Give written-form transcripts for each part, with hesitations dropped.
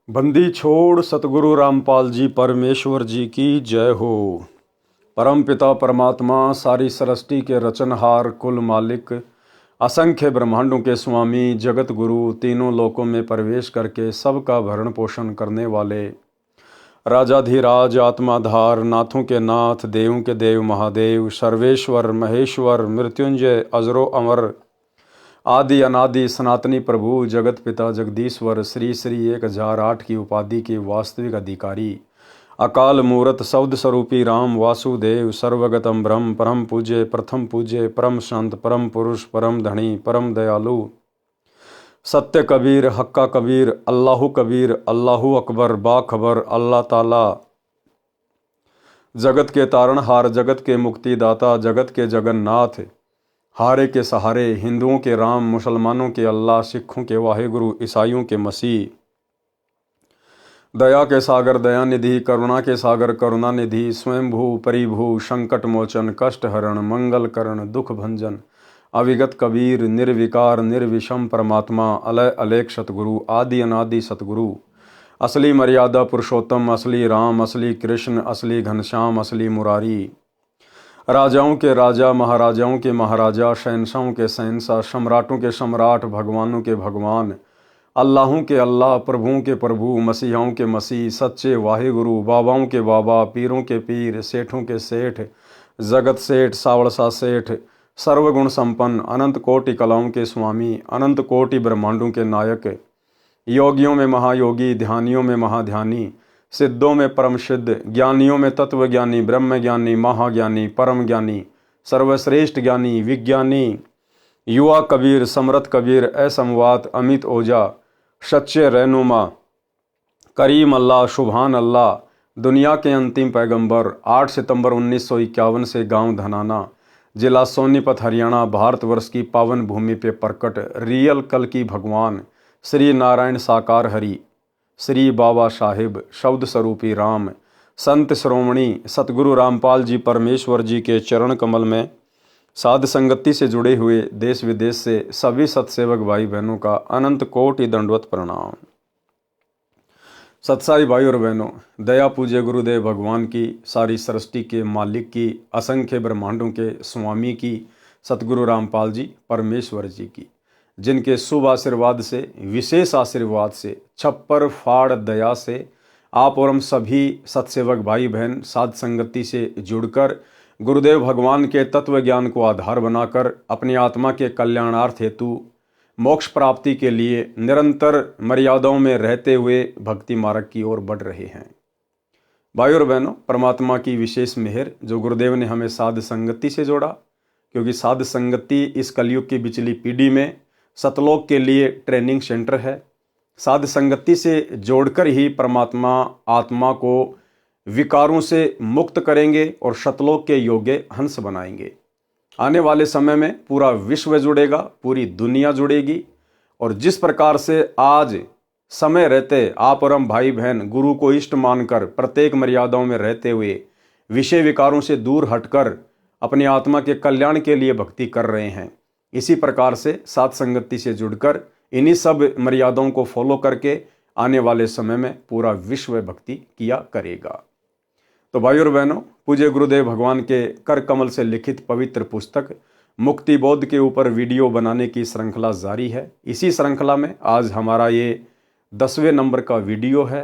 बंदी छोड़ सतगुरु रामपाल जी परमेश्वर जी की जय हो। परम पिता परमात्मा सारी सृष्टि के रचनहार कुल मालिक असंख्य ब्रह्मांडों के स्वामी जगत गुरु तीनों लोकों में प्रवेश करके सबका भरण पोषण करने वाले राजाधिराज आत्माधार नाथों के नाथ देवों के देव महादेव सर्वेश्वर महेश्वर मृत्युंजय अजरो अमर आदि अनादि सनातनी प्रभु जगत पिता जगदीश्वर श्री श्री 1008 की उपाधि के वास्तविक अधिकारी अकाल मूरत शब्द स्वरूपी राम वासुदेव सर्वगतम ब्रह्म परम पूज्य प्रथम पूज्य परम संत परम पुरुष परम धनी परम दयालु सत्य कबीर हक्का कबीर अल्लाहु अकबर बाखबर अल्लाह ताला जगत के तारणहार जगत के मुक्तिदाता जगत के जगन्नाथ हारे के सहारे हिंदुओं के राम मुसलमानों के अल्लाह सिखों के वाहेगुरु ईसाइयों के मसीह दया के सागर दयानिधि करुणा के सागर करुणानिधि स्वयंभू परिभू संकट मोचन कष्ट हरण मंगल करण दुख भंजन अविगत कबीर निर्विकार निर्विषम परमात्मा अलय अलेख सतगुरु आदि अनादि सतगुरु असली मर्यादा पुरुषोत्तम असली राम असली कृष्ण असली घनश्याम असली मुरारी राजाओं के राजा महाराजाओं के महाराजा शहंशाहों के शहंशाह सम्राटों के सम्राट भगवानों के भगवान अल्लाहों के अल्लाह प्रभुओं के प्रभु मसीहाओं के मसीह सच्चे वाहेगुरु बाबाओं के बाबा पीरों के पीर सेठों के सेठ जगत सेठ सावड़सा सेठ सर्वगुण संपन्न अनंत कोटि कलाओं के स्वामी अनंत कोटि ब्रह्मांडों के नायक योगियों में महायोगी ध्यानियों में महाध्यानी सिद्धों में परम सिद्ध ज्ञानियों में तत्व ज्ञानी ब्रह्म ज्ञानी महाज्ञानी परम ज्ञानी सर्वश्रेष्ठ ज्ञानी विज्ञानी युवा कबीर समरथ कबीर असमवात अमित ओझा सच्चे रहनुमा करीम अल्लाह शुभान अल्लाह दुनिया के अंतिम पैगंबर 8 सितंबर 1951 से गांव धनाना जिला सोनीपत हरियाणा भारतवर्ष की पावन भूमि पे प्रकट रियल कल की भगवान श्री नारायण साकार हरि श्री बाबा साहिब शब्द स्वरूपी राम संत श्रोमणी सतगुरु रामपाल जी परमेश्वर जी के चरण कमल में साध संगति से जुड़े हुए देश विदेश से सभी सतसेवक भाई बहनों का अनंत कोटि दंडवत प्रणाम। सत्साई भाई और बहनों, दया पूज्य गुरुदेव भगवान की सारी सृष्टि के मालिक की असंख्य ब्रह्मांडों के स्वामी की सतगुरु रामपाल जी परमेश्वर जी की जिनके शुभ आशीर्वाद से विशेष आशीर्वाद से छप्पर फाड़ दया से आप और हम सभी सत्सेवक भाई बहन साध संगति से जुड़कर गुरुदेव भगवान के तत्व ज्ञान को आधार बनाकर अपनी आत्मा के कल्याणार्थ हेतु मोक्ष प्राप्ति के लिए निरंतर मर्यादाओं में रहते हुए भक्ति मार्ग की ओर बढ़ रहे हैं। भाई और बहनों, परमात्मा की विशेष मेहर जो गुरुदेव ने हमें साध संगति से जोड़ा, क्योंकि साध संगति इस कलयुग की बिचली पीढ़ी में सतलोक के लिए ट्रेनिंग सेंटर है। साध संगति से जोड़कर ही परमात्मा आत्मा को विकारों से मुक्त करेंगे और सतलोक के योग्य हंस बनाएंगे। आने वाले समय में पूरा विश्व जुड़ेगा, पूरी दुनिया जुड़ेगी। और जिस प्रकार से आज समय रहते आप और हम भाई बहन गुरु को इष्ट मानकर प्रत्येक मर्यादाओं में रहते हुए विषय विकारों से दूर हटकर अपनी आत्मा के कल्याण के लिए भक्ति कर रहे हैं, इसी प्रकार से साध संगति से जुड़कर इन्हीं सब मर्यादाओं को फॉलो करके आने वाले समय में पूरा विश्व भक्ति किया करेगा। तो भाई और बहनों, पूज्य गुरुदेव भगवान के कर कमल से लिखित पवित्र पुस्तक मुक्ति बोध के ऊपर वीडियो बनाने की श्रृंखला जारी है। इसी श्रृंखला में आज हमारा ये 10वें नंबर का वीडियो है।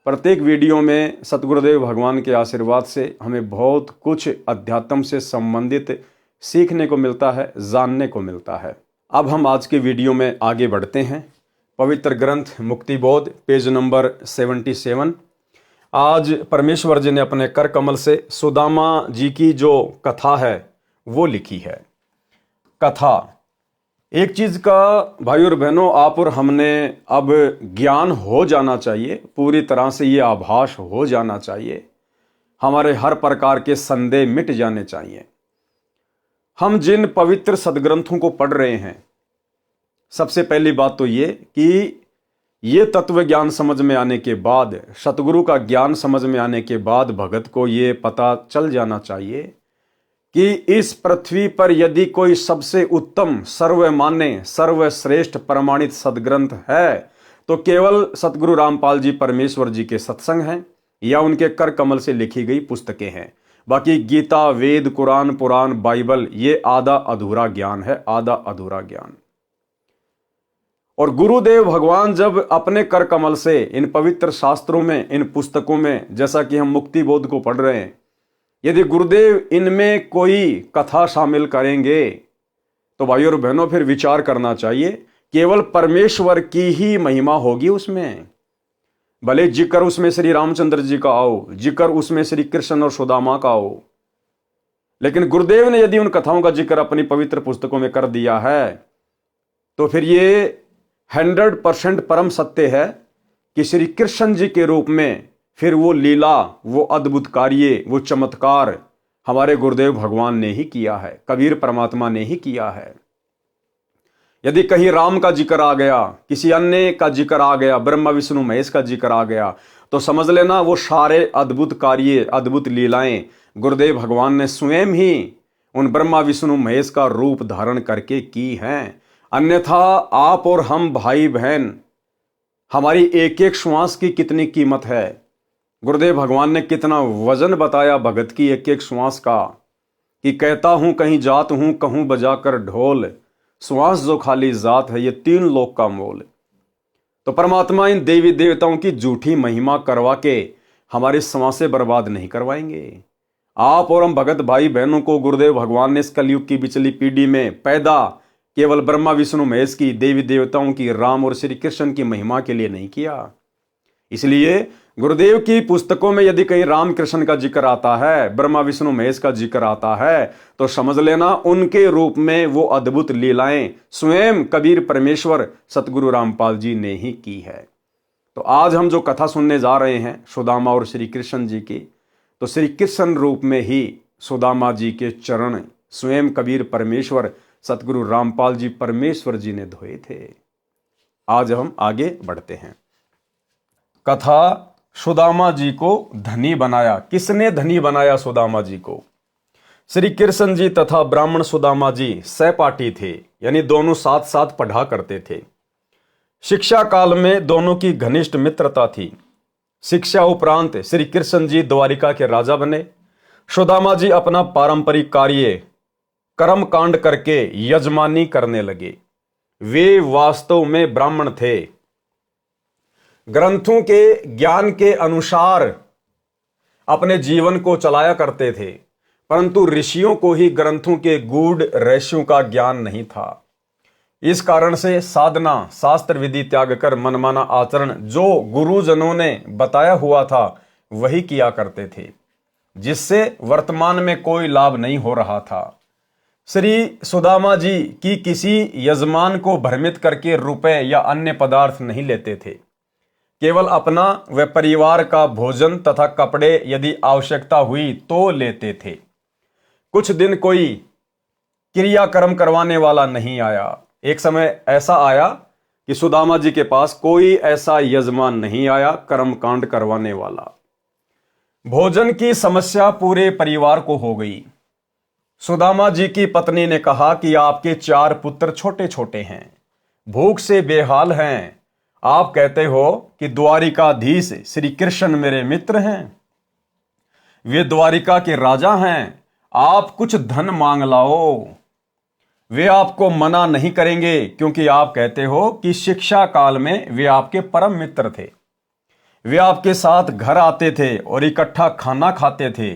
प्रत्येक वीडियो में सतगुरुदेव भगवान के आशीर्वाद से हमें बहुत कुछ अध्यात्म से संबंधित सीखने को मिलता है, जानने को मिलता है। अब हम आज के वीडियो में आगे बढ़ते हैं। पवित्र ग्रंथ मुक्ति बोध पेज नंबर 77। आज परमेश्वर जी ने अपने कर कमल से सुदामा जी की जो कथा है वो लिखी है। कथा एक चीज का भाई और बहनों, आप और हमने अब ज्ञान हो जाना चाहिए, पूरी तरह से ये आभास हो जाना चाहिए, हमारे हर प्रकार के संदेह मिट जाने चाहिए। हम जिन पवित्र सदग्रंथों को पढ़ रहे हैं, सबसे पहली बात तो ये कि ये तत्व ज्ञान समझ में आने के बाद, सतगुरु का ज्ञान समझ में आने के बाद भगत को ये पता चल जाना चाहिए कि इस पृथ्वी पर यदि कोई सबसे उत्तम सर्वमान्य सर्वश्रेष्ठ प्रमाणित सदग्रंथ है तो केवल सतगुरु रामपाल जी परमेश्वर जी के सत्संग हैं या उनके कर कमल से लिखी गई पुस्तकें हैं। बाकी गीता, वेद, कुरान, पुराण, बाइबल ये आधा अधूरा ज्ञान है, आधा अधूरा ज्ञान। और गुरुदेव भगवान जब अपने कर कमल से इन पवित्र शास्त्रों में, इन पुस्तकों में, जैसा कि हम मुक्ति बोध को पढ़ रहे हैं, यदि गुरुदेव इनमें कोई कथा शामिल करेंगे तो भाइयों और बहनों फिर विचार करना चाहिए, केवल परमेश्वर की ही महिमा होगी उसमें। भले जिक्र उसमें श्री रामचंद्र जी का आओ, जिक्र उसमें श्री कृष्ण और सुदामा का आओ, लेकिन गुरुदेव ने यदि उन कथाओं का जिक्र अपनी पवित्र पुस्तकों में कर दिया है तो फिर ये 100% परम सत्य है कि श्री कृष्ण जी के रूप में फिर वो लीला, वो अद्भुत कार्य, वो चमत्कार हमारे गुरुदेव भगवान ने ही किया है, कबीर परमात्मा ने ही किया है। यदि कहीं राम का जिक्र आ गया, किसी अन्य का जिक्र आ गया, ब्रह्मा विष्णु महेश का जिक्र आ गया, तो समझ लेना वो सारे अद्भुत कार्य, अद्भुत लीलाएं गुरुदेव भगवान ने स्वयं ही उन ब्रह्मा विष्णु महेश का रूप धारण करके की हैं। अन्यथा आप और हम भाई बहन, हमारी एक एक श्वास की कितनी कीमत है। गुरुदेव भगवान ने कितना वजन बताया भगत की एक एक श्वास का, कि कहता हूं कहीं जात हूं, कहूं बजाकर ढोल, श्वास जो खाली जात है ये 3 लोक का मोल। तो परमात्मा इन देवी देवताओं की झूठी महिमा करवा के हमारे समाज से बर्बाद नहीं करवाएंगे। आप और हम भगत भाई बहनों को गुरुदेव भगवान ने इस कलयुग की पिछली पीढ़ी में पैदा केवल ब्रह्मा विष्णु महेश की, देवी देवताओं की, राम और श्री कृष्ण की महिमा के लिए नहीं किया। इसलिए गुरुदेव की पुस्तकों में यदि कहीं राम कृष्ण का जिक्र आता है, ब्रह्मा विष्णु महेश का जिक्र आता है, तो समझ लेना उनके रूप में वो अद्भुत लीलाएं स्वयं कबीर परमेश्वर सतगुरु रामपाल जी ने ही की है। तो आज हम जो कथा सुनने जा रहे हैं सुदामा और श्री कृष्ण जी की, तो श्री कृष्ण रूप में ही सुदामा जी के चरण स्वयं कबीर परमेश्वर सतगुरु रामपाल जी परमेश्वर जी ने धोए थे। आज हम आगे बढ़ते हैं। कथा सुदामा जी को धनी बनाया। किसने धनी बनाया सुदामा जी को? श्री कृष्ण जी तथा ब्राह्मण सुदामा जी सहपाठी थे, यानी दोनों साथ साथ पढ़ा करते थे। शिक्षा काल में दोनों की घनिष्ठ मित्रता थी। शिक्षा उपरांत श्री कृष्ण जी द्वारिका के राजा बने। सुदामा जी अपना पारंपरिक कार्य कर्म कांड करके यजमानी करने लगे। वे वास्तव में ब्राह्मण थे, ग्रंथों के ज्ञान के अनुसार अपने जीवन को चलाया करते थे, परंतु ऋषियों को ही ग्रंथों के गूढ़ रहस्यों का ज्ञान नहीं था। इस कारण से साधना, शास्त्र विधि त्याग कर मनमाना आचरण जो गुरुजनों ने बताया हुआ था वही किया करते थे, जिससे वर्तमान में कोई लाभ नहीं हो रहा था। श्री सुदामा जी की किसी यजमान को भ्रमित करके रुपए या अन्य पदार्थ नहीं लेते थे। केवल अपना व परिवार का भोजन तथा कपड़े यदि आवश्यकता हुई तो लेते थे। कुछ दिन कोई क्रियाकर्म करवाने वाला नहीं आया। एक समय ऐसा आया कि सुदामा जी के पास कोई ऐसा यजमान नहीं आया कर्मकांड करवाने वाला। भोजन की समस्या पूरे परिवार को हो गई। सुदामा जी की पत्नी ने कहा कि आपके 4 पुत्र छोटे छोटे हैं, भूख से बेहाल हैं। आप कहते हो कि द्वारिकाधीश श्री कृष्ण मेरे मित्र हैं, वे द्वारिका के राजा हैं, आप कुछ धन मांग लाओ। वे आपको मना नहीं करेंगे, क्योंकि आप कहते हो कि शिक्षा काल में वे आपके परम मित्र थे। वे आपके साथ घर आते थे और इकट्ठा खाना खाते थे।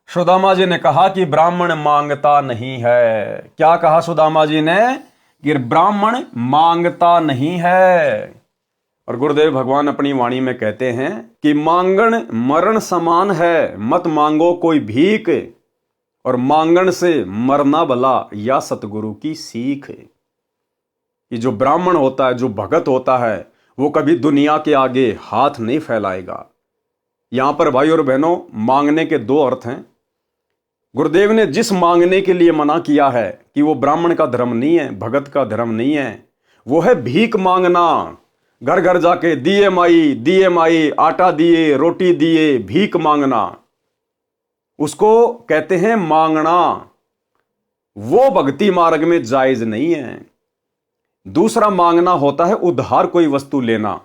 सुदामा जी ने कहा कि ब्राह्मण मांगता नहीं है। क्या कहा सुदामा जी ने? कि ब्राह्मण मांगता नहीं है। और गुरुदेव भगवान अपनी वाणी में कहते हैं कि मांगण मरण समान है, मत मांगो कोई भीख, और मांगण से मरना भला या सतगुरु की सीख। कि जो ब्राह्मण होता है, जो भगत होता है, वो कभी दुनिया के आगे हाथ नहीं फैलाएगा। यहां पर भाई और बहनों मांगने के 2 अर्थ हैं। गुरुदेव ने जिस मांगने के लिए मना किया है कि वो ब्राह्मण का धर्म नहीं है, भगत का धर्म नहीं है, वो है भीख मांगना। घर घर जाके दिए माई, आटा दिए, रोटी दिए, भीख मांगना, उसको कहते हैं मांगना। वो भक्ति मार्ग में जायज नहीं है। दूसरा मांगना होता है उधार कोई वस्तु लेना,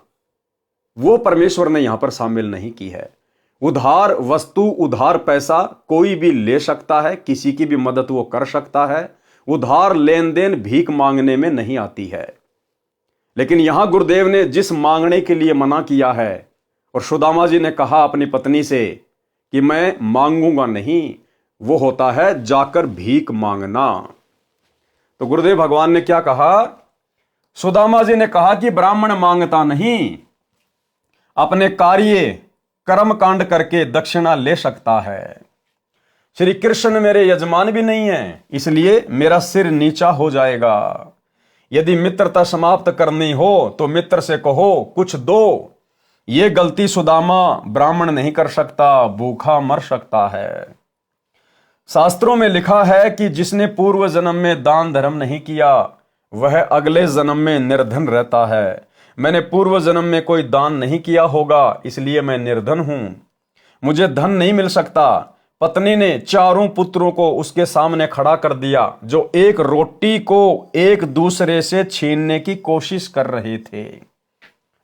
वो परमेश्वर ने यहां पर शामिल नहीं की है। उधार वस्तु, उधार पैसा कोई भी ले सकता है, किसी की भी मदद वो कर सकता है। उधार लेन देन भीख मांगने में नहीं आती है। लेकिन यहां गुरुदेव ने जिस मांगने के लिए मना किया है, और सुदामा जी ने कहा अपनी पत्नी से कि मैं मांगूंगा नहीं, वो होता है जाकर भीख मांगना। तो गुरुदेव भगवान ने क्या कहा? सुदामा जी ने कहा कि ब्राह्मण मांगता नहीं, अपने कार्य कर्म कांड करके दक्षिणा ले सकता है। श्री कृष्ण मेरे यजमान भी नहीं है, इसलिए मेरा सिर नीचा हो जाएगा। यदि मित्रता समाप्त करनी हो तो मित्र से कहो कुछ दो। ये गलती सुदामा ब्राह्मण नहीं कर सकता, भूखा मर सकता है। शास्त्रों में लिखा है कि जिसने पूर्व जन्म में दान धर्म नहीं किया वह अगले जन्म में निर्धन रहता है। मैंने पूर्व जन्म में कोई दान नहीं किया होगा, इसलिए मैं निर्धन हूं, मुझे धन नहीं मिल सकता। पत्नी ने चारों पुत्रों को उसके सामने खड़ा कर दिया, जो एक रोटी को एक दूसरे से छीनने की कोशिश कर रहे थे।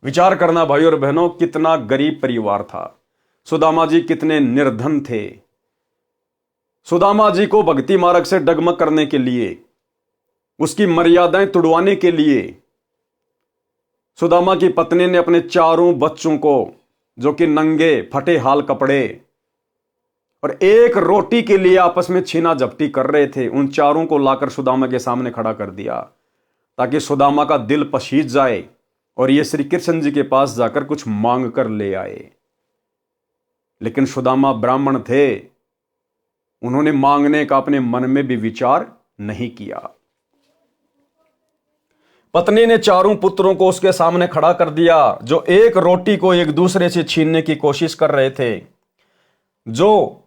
विचार करना भाई और बहनों, कितना गरीब परिवार था। सुदामा जी कितने निर्धन थे। सुदामा जी को भक्ति मार्ग से डगमग करने के लिए, उसकी मर्यादाएं तुड़वाने के लिए सुदामा की पत्नी ने अपने चारों बच्चों को, जो कि नंगे फटे हाल कपड़े और एक रोटी के लिए आपस में छीना झपटी कर रहे थे, उन चारों को लाकर सुदामा के सामने खड़ा कर दिया, ताकि सुदामा का दिल पसीज जाए और ये श्री कृष्ण जी के पास जाकर कुछ मांग कर ले आए। लेकिन सुदामा ब्राह्मण थे, उन्होंने मांगने का अपने मन में भी विचार नहीं किया। पत्नी ने चारों पुत्रों को उसके सामने खड़ा कर दिया, जो एक रोटी को एक दूसरे से छीनने की कोशिश कर रहे थे, जो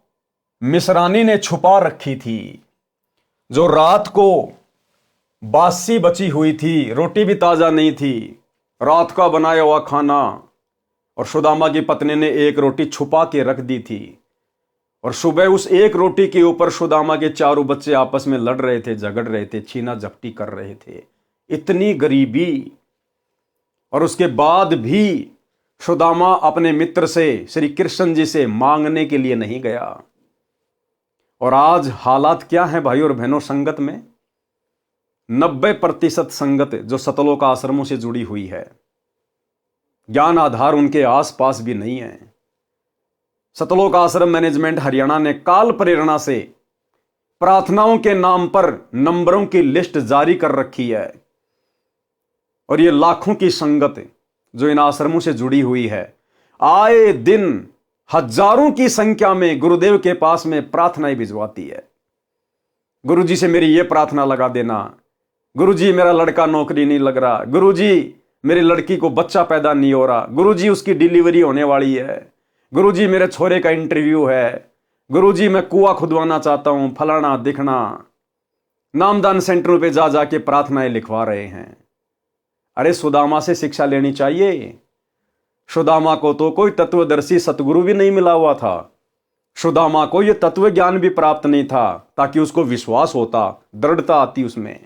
मिश्रानी ने छुपा रखी थी, जो रात को बासी बची हुई थी, रोटी भी ताजा नहीं थी, रात का बनाया हुआ खाना। और सुदामा की पत्नी ने एक रोटी छुपा के रख दी थी, और सुबह उस एक रोटी के ऊपर सुदामा के चारों बच्चे आपस में लड़ रहे थे, झगड़ रहे थे, छीना झपटी कर रहे थे। इतनी गरीबी, और उसके बाद भी सुदामा अपने मित्र से, श्री कृष्ण जी से मांगने के लिए नहीं गया। और आज हालात क्या है भाई और बहनों संगत में? 90% संगत जो सतलोक आश्रमों से जुड़ी हुई है, ज्ञान आधार उनके आसपास भी नहीं है। सतलोक आश्रम मैनेजमेंट हरियाणा ने काल प्रेरणा से प्रार्थनाओं के नाम पर नंबरों की लिस्ट जारी कर रखी है, और ये लाखों की संगत जो इन आश्रमों से जुड़ी हुई है, आए दिन हजारों की संख्या में गुरुदेव के पास में प्रार्थनाएं भिजवाती है। गुरुजी से मेरी ये प्रार्थना लगा देना, गुरुजी मेरा लड़का नौकरी नहीं लग रहा, गुरुजी मेरी लड़की को बच्चा पैदा नहीं हो रहा, गुरुजी उसकी डिलीवरी होने वाली है, गुरुजी मेरे छोरे का इंटरव्यू है, गुरुजी मैं कुआं खुदवाना चाहता हूं, फलाना दिखना। नामदान सेंटरों पे जा जाके प्रार्थनाएं लिखवा रहे हैं। अरे सुदामा से शिक्षा लेनी चाहिए। सुदामा को तो कोई तत्वदर्शी सतगुरु भी नहीं मिला हुआ था। सुदामा को यह तत्व ज्ञान भी प्राप्त नहीं था, ताकि उसको विश्वास होता, दृढ़ता आती उसमें।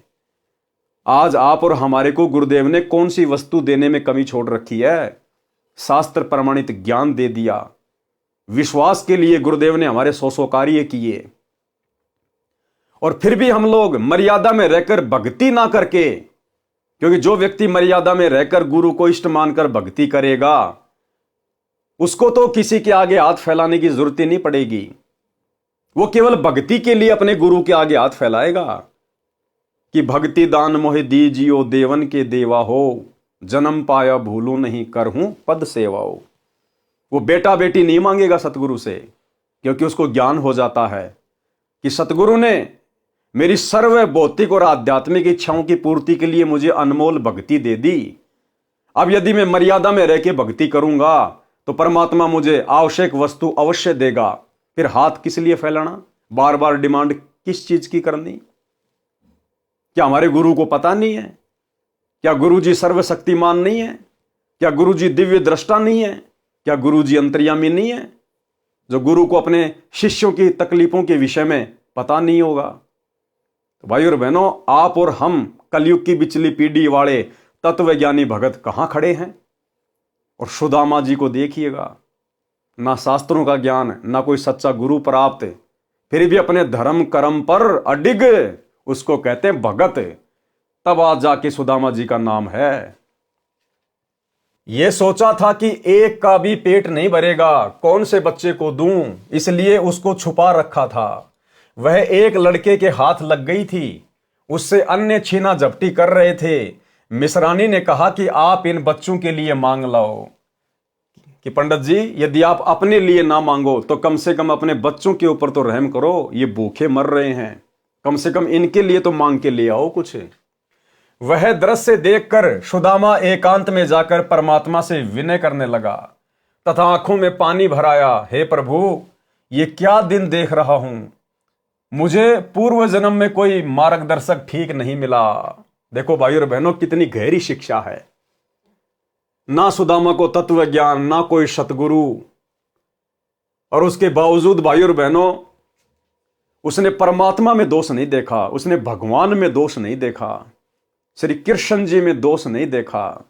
आज आप और हमारे को गुरुदेव ने कौन सी वस्तु देने में कमी छोड़ रखी है? शास्त्र प्रमाणित ज्ञान दे दिया। विश्वास के लिए गुरुदेव ने हमारे 100 कार्य किए, और फिर भी हम लोग मर्यादा में रहकर भक्ति ना करके, क्योंकि जो व्यक्ति मर्यादा में रहकर गुरु को इष्ट मानकर भक्ति करेगा, उसको तो किसी के आगे हाथ फैलाने की जरूरत ही नहीं पड़ेगी। वो केवल भक्ति के लिए अपने गुरु के आगे हाथ फैलाएगा कि भक्ति दान मोहि दीजियो देवन के देवा हो, जन्म पाया भूलू नहीं करहूं पद सेवाओ। वो बेटा बेटी नहीं मांगेगा सतगुरु से, क्योंकि उसको ज्ञान हो जाता है कि सतगुरु ने मेरी सर्व भौतिक और आध्यात्मिक इच्छाओं की पूर्ति के लिए मुझे अनमोल भक्ति दे दी। अब यदि मैं मर्यादा में रह के भक्ति करूंगा तो परमात्मा मुझे आवश्यक वस्तु अवश्य देगा। फिर हाथ किस लिए फैलाना, बार बार डिमांड किस चीज की करनी? क्या हमारे गुरु को पता नहीं है? क्या गुरु जी सर्वशक्तिमान नहीं है? क्या गुरु जी दिव्य दृष्टा नहीं है? क्या गुरु जी अंतर्यामी नहीं है, जो गुरु को अपने शिष्यों की तकलीफों के विषय में पता नहीं होगा? तो भाई और बहनों, आप और हम कलयुग की बिचली पीढ़ी वाले तत्वज्ञानी भगत कहाँ खड़े हैं। और सुदामा जी को देखिएगा, ना शास्त्रों का ज्ञान, ना कोई सच्चा गुरु प्राप्त, फिर भी अपने धर्म कर्म पर अडिग, उसको कहते हैं भगत। तब आज जाके सुदामा जी का नाम है। ये सोचा था कि एक का भी पेट नहीं भरेगा, कौन से बच्चे को दूं, इसलिए उसको छुपा रखा था। वह एक लड़के के हाथ लग गई थी, उससे अन्य छीना झपटी कर रहे थे। मिसरानी ने कहा कि आप इन बच्चों के लिए मांग लाओ। कि पंडित जी, यदि आप अपने लिए ना मांगो तो कम से कम अपने बच्चों के ऊपर तो रहम करो, ये भूखे मर रहे हैं, कम से कम इनके लिए तो मांग के ले आओ कुछ। वह दृश्य देखकर सुदामा एकांत में जाकर परमात्मा से विनय करने लगा तथा आंखों में पानी भराया। हे प्रभु, ये क्या दिन देख रहा हूं, मुझे पूर्व जन्म में कोई मार्गदर्शक ठीक नहीं मिला। देखो भाई और बहनों, कितनी गहरी शिक्षा है। ना सुदामा को तत्व ज्ञान, ना कोई सतगुरु, और उसके बावजूद भाई और बहनों उसने परमात्मा में दोष नहीं देखा, उसने भगवान में दोष नहीं देखा, श्री कृष्ण जी में दोष नहीं देखा।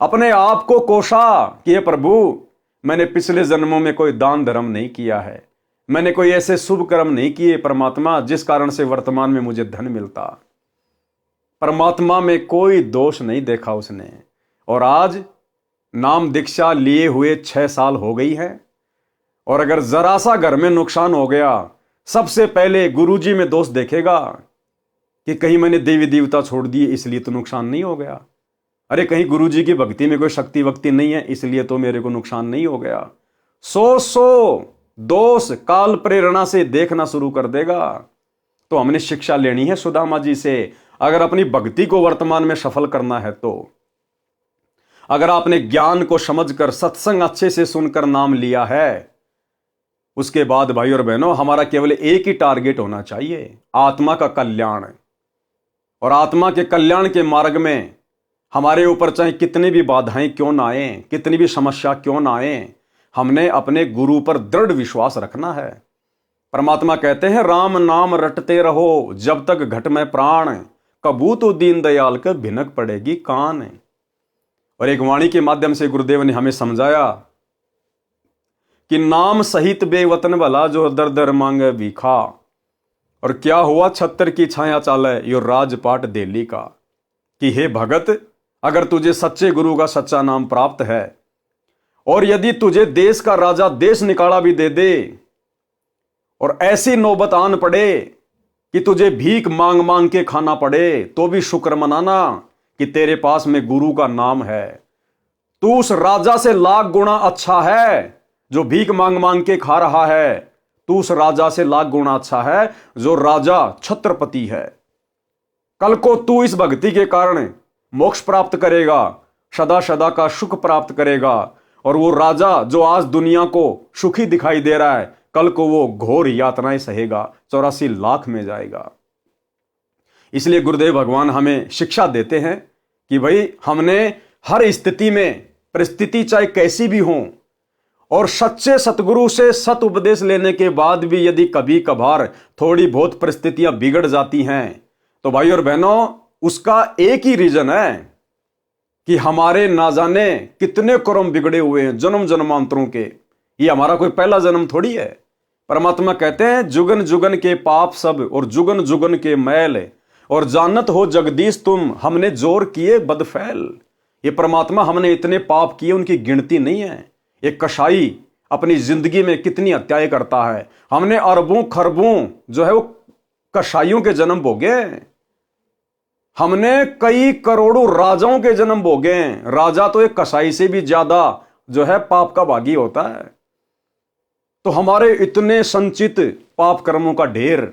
अपने आप को कोसा कि हे प्रभु, मैंने पिछले जन्मों में कोई दान धर्म नहीं किया है, मैंने कोई ऐसे शुभ कर्म नहीं किए परमात्मा जिस कारण से वर्तमान में मुझे धन मिलता। परमात्मा में कोई दोष नहीं देखा उसने। और आज नाम दीक्षा लिए हुए 6 साल हो गई है, और अगर जरा सा घर में नुकसान हो गया, सबसे पहले गुरुजी में दोष देखेगा कि कहीं मैंने देवी देवता छोड़ दिए इसलिए तो नुकसान नहीं हो गया। अरे कहीं गुरुजी की भक्ति में कोई शक्ति वक्ति नहीं है इसलिए तो मेरे को नुकसान नहीं हो गया। 100 दोष काल प्रेरणा से देखना शुरू कर देगा। तो हमने शिक्षा लेनी है सुदामा जी से, अगर अपनी भक्ति को वर्तमान में सफल करना है तो। अगर आपने ज्ञान को समझकर सत्संग अच्छे से सुनकर नाम लिया है, उसके बाद भाई और बहनों हमारा केवल एक ही टारगेट होना चाहिए, आत्मा का कल्याण। और आत्मा के कल्याण के मार्ग में हमारे ऊपर चाहे कितनी भी बाधाएं क्यों ना आए, कितनी भी समस्या क्यों ना आए, हमने अपने गुरु पर दृढ़ विश्वास रखना है। परमात्मा कहते हैं, राम नाम रटते रहो जब तक घट में प्राण, कबू तो दीन दयाल के भिनक पड़ेगी कान। और एक वाणी के माध्यम से गुरुदेव ने हमें समझाया कि नाम सहित बेवतन भला जो दर दर मांगे भीखा। और क्या हुआ, 76 की छाया चाले यो राजपाट दिल्ली का। कि हे भगत, अगर तुझे सच्चे गुरु का सच्चा नाम प्राप्त है, और यदि तुझे देश का राजा देश निकाला भी दे दे, और ऐसी नौबत आन पड़े कि तुझे भीख मांग मांग के खाना पड़े, तो भी शुक्र मनाना कि तेरे पास में गुरु का नाम है। तू उस राजा से लाख गुना अच्छा है जो भीख मांग मांग के खा रहा है, तू उस राजा से लाख गुना अच्छा है जो राजा छत्रपति है। कल को तू इस भक्ति के कारण मोक्ष प्राप्त करेगा, सदा सदा का सुख प्राप्त करेगा। और वो राजा जो आज दुनिया को सुखी दिखाई दे रहा है, कल को वो घोर यातनाएं सहेगा, 84 लाख में जाएगा। इसलिए गुरुदेव भगवान हमें शिक्षा देते हैं कि भाई हमने हर स्थिति में, परिस्थिति चाहे कैसी भी हो, और सच्चे सतगुरु से सत उपदेश लेने के बाद भी यदि कभी कभार थोड़ी बहुत परिस्थितियां बिगड़ जाती हैं, तो भाई और बहनों उसका एक ही रीजन है कि हमारे ना जाने कितने कर्म बिगड़े हुए हैं जन्म जन्मांतरों के। ये हमारा कोई पहला जन्म थोड़ी है। परमात्मा कहते हैं, जुगन जुगन के पाप सब और जुगन जुगन के मैल, और जानत हो जगदीश तुम हमने जोर किए बदफैल। ये परमात्मा हमने इतने पाप किए उनकी गिनती नहीं है। एक कसाई अपनी जिंदगी में कितनी हत्याएं करता है, हमने अरबों खरबों जो है वो कसाईयों के जन्म भोगे, हमने कई करोड़ों राजाओं के जन्म भोगे। राजा तो एक कसाई से भी ज्यादा जो है पाप का भागी होता है। तो हमारे इतने संचित पाप कर्मों का ढेर,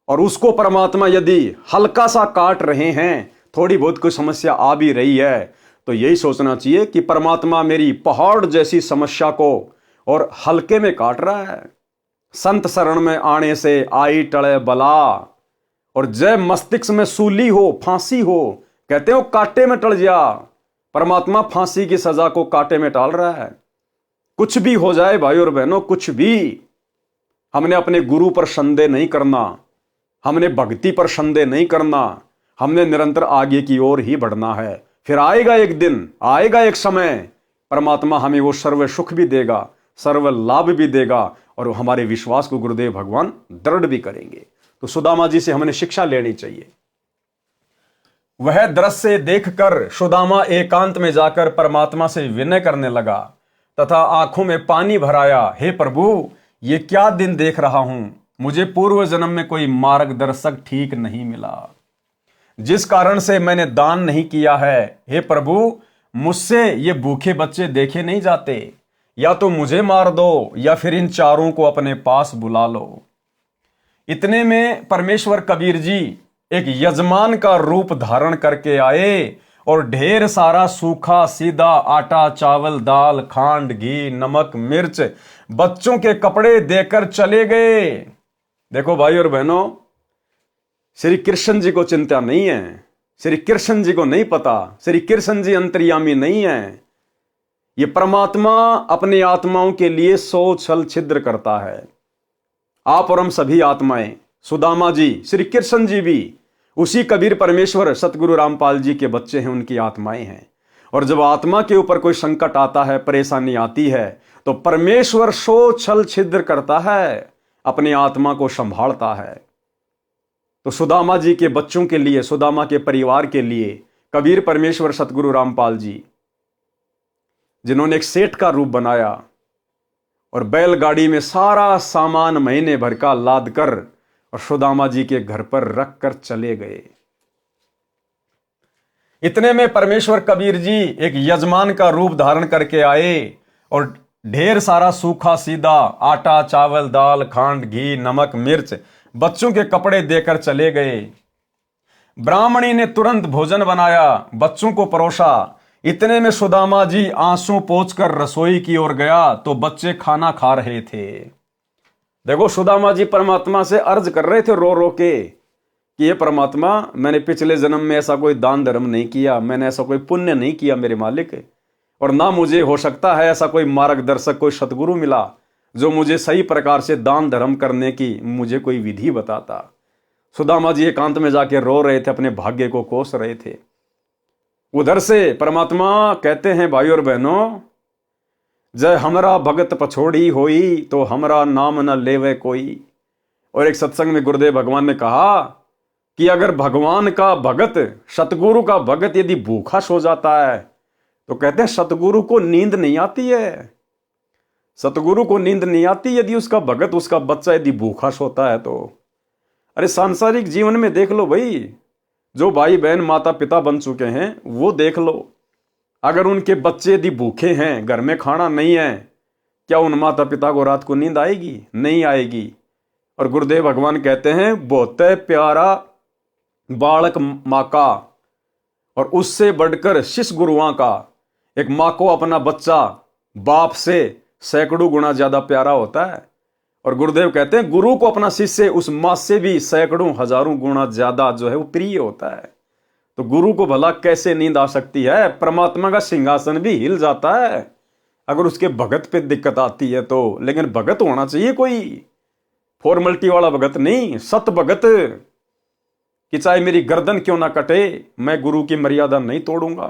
और उसको परमात्मा यदि हल्का सा काट रहे हैं, थोड़ी बहुत कोई समस्या आ भी रही है, तो यही सोचना चाहिए कि परमात्मा मेरी पहाड़ जैसी समस्या को और हल्के में काट रहा है। संत शरण में आने से आई टले बला, और जय मस्तिष्क में सूली हो, फांसी हो, कहते हो कांटे में टल जा। परमात्मा फांसी की सजा को कांटे में टाल रहा है। कुछ भी हो जाए भाई और बहनों, कुछ भी, हमने अपने गुरु पर संदेह नहीं करना, हमने भक्ति पर संदेह नहीं करना, हमने निरंतर आगे की ओर ही बढ़ना है। फिर आएगा एक दिन, आएगा एक समय, परमात्मा हमें वो सर्व सुख भी देगा, सर्व लाभ भी देगा, और हमारे विश्वास को गुरुदेव भगवान दृढ़ भी करेंगे। तो सुदामा जी से हमने शिक्षा लेनी चाहिए। वह दृश्य देखकर सुदामा एकांत में जाकर परमात्मा से विनय करने लगा तथा आंखों में पानी भराया, हे प्रभु, ये क्या दिन देख रहा हूं। मुझे पूर्व जन्म में कोई मार्गदर्शक ठीक नहीं मिला, जिस कारण से मैंने दान नहीं किया है। हे प्रभु, मुझसे ये भूखे बच्चे देखे नहीं जाते। या तो मुझे मार दो या फिर इन चारों को अपने पास बुला लो। इतने में परमेश्वर कबीर जी एक यजमान का रूप धारण करके आए और ढेर सारा सूखा सीधा आटा, चावल, दाल, खांड, घी, नमक, मिर्च बच्चों के कपड़े देकर चले गए। देखो भाई और बहनों, श्री कृष्ण जी को चिंता नहीं है, श्री कृष्ण जी को नहीं पता, श्री कृष्ण जी अंतर्यामी नहीं है। ये परमात्मा अपनी आत्माओं के लिए 100 छल छिद्र करता है। आप और हम सभी आत्माएं, सुदामा जी, श्री कृष्ण जी भी उसी कबीर परमेश्वर सतगुरु रामपाल जी के बच्चे हैं, उनकी आत्माएं हैं। और जब आत्मा के ऊपर कोई संकट आता है, परेशानी आती है, तो परमेश्वर 100 छल छिद्र करता है, अपनी आत्मा को संभालता है। तो सुदामा जी के बच्चों के लिए, सुदामा के परिवार के लिए कबीर परमेश्वर सतगुरु रामपाल जी, जिन्होंने एक सेठ का रूप बनाया और बैलगाड़ी में सारा सामान महीने भर का लाद कर और सुदामा जी के घर पर रख कर चले गए। इतने में परमेश्वर कबीर जी एक यजमान का रूप धारण करके आए और ढेर सारा सूखा सीधा आटा, चावल, दाल, खांड, घी, नमक, मिर्च बच्चों के कपड़े देकर चले गए। ब्राह्मणी ने तुरंत भोजन बनाया, बच्चों को परोसा। इतने में सुदामा जी आंसू पोंछकर रसोई की ओर गया तो बच्चे खाना खा रहे थे। देखो, सुदामा जी परमात्मा से अर्ज कर रहे थे रो रो के कि ये परमात्मा, मैंने पिछले जन्म में ऐसा कोई दान धर्म नहीं किया, मैंने ऐसा कोई पुण्य नहीं किया मेरे मालिक, और ना मुझे हो सकता है ऐसा कोई मार्गदर्शक, कोई सतगुरु मिला जो मुझे सही प्रकार से दान धर्म करने की मुझे कोई विधि बताता। सुदामा जी एकांत में जाके रो रहे थे, अपने भाग्य को कोस रहे थे। उधर से परमात्मा कहते हैं, भाई और बहनों, जय हमरा भगत पछोड़ी होई तो हमरा नाम न लेवे कोई। और एक सत्संग में गुरुदेव भगवान ने कहा कि अगर भगवान का भगत, सतगुरु का भगत यदि भूखा सो जाता है तो कहते हैं सतगुरु को नींद नहीं आती है। सतगुरु को नींद नहीं आती यदि उसका भगत, उसका बच्चा यदि भूखा सोता है तो। अरे सांसारिक जीवन में देख लो भाई, जो भाई बहन माता पिता बन चुके हैं वो देख लो, अगर उनके बच्चे यदि भूखे हैं, घर में खाना नहीं है, क्या उन माता पिता को रात को नींद आएगी? नहीं आएगी। और गुरुदेव भगवान कहते हैं, बहुत प्यारा बालक माँ का और उससे बढ़कर शिष्य गुरुआं का। एक माँ को अपना बच्चा बाप से सैकड़ों गुना ज्यादा प्यारा होता है, और गुरुदेव कहते हैं गुरु को अपना शिष्य उस माँ से भी सैकड़ों हजारों गुना ज्यादा जो है वो प्रिय होता है। तो गुरु को भला कैसे नींद आ सकती है? परमात्मा का सिंहासन भी हिल जाता है अगर उसके भगत पे दिक्कत आती है तो। लेकिन भगत होना चाहिए कोई फॉर्मेलिटी वाला भगत नहीं, सत भगत, कि चाहे मेरी गर्दन क्यों ना कटे, मैं गुरु की मर्यादा नहीं तोड़ूंगा।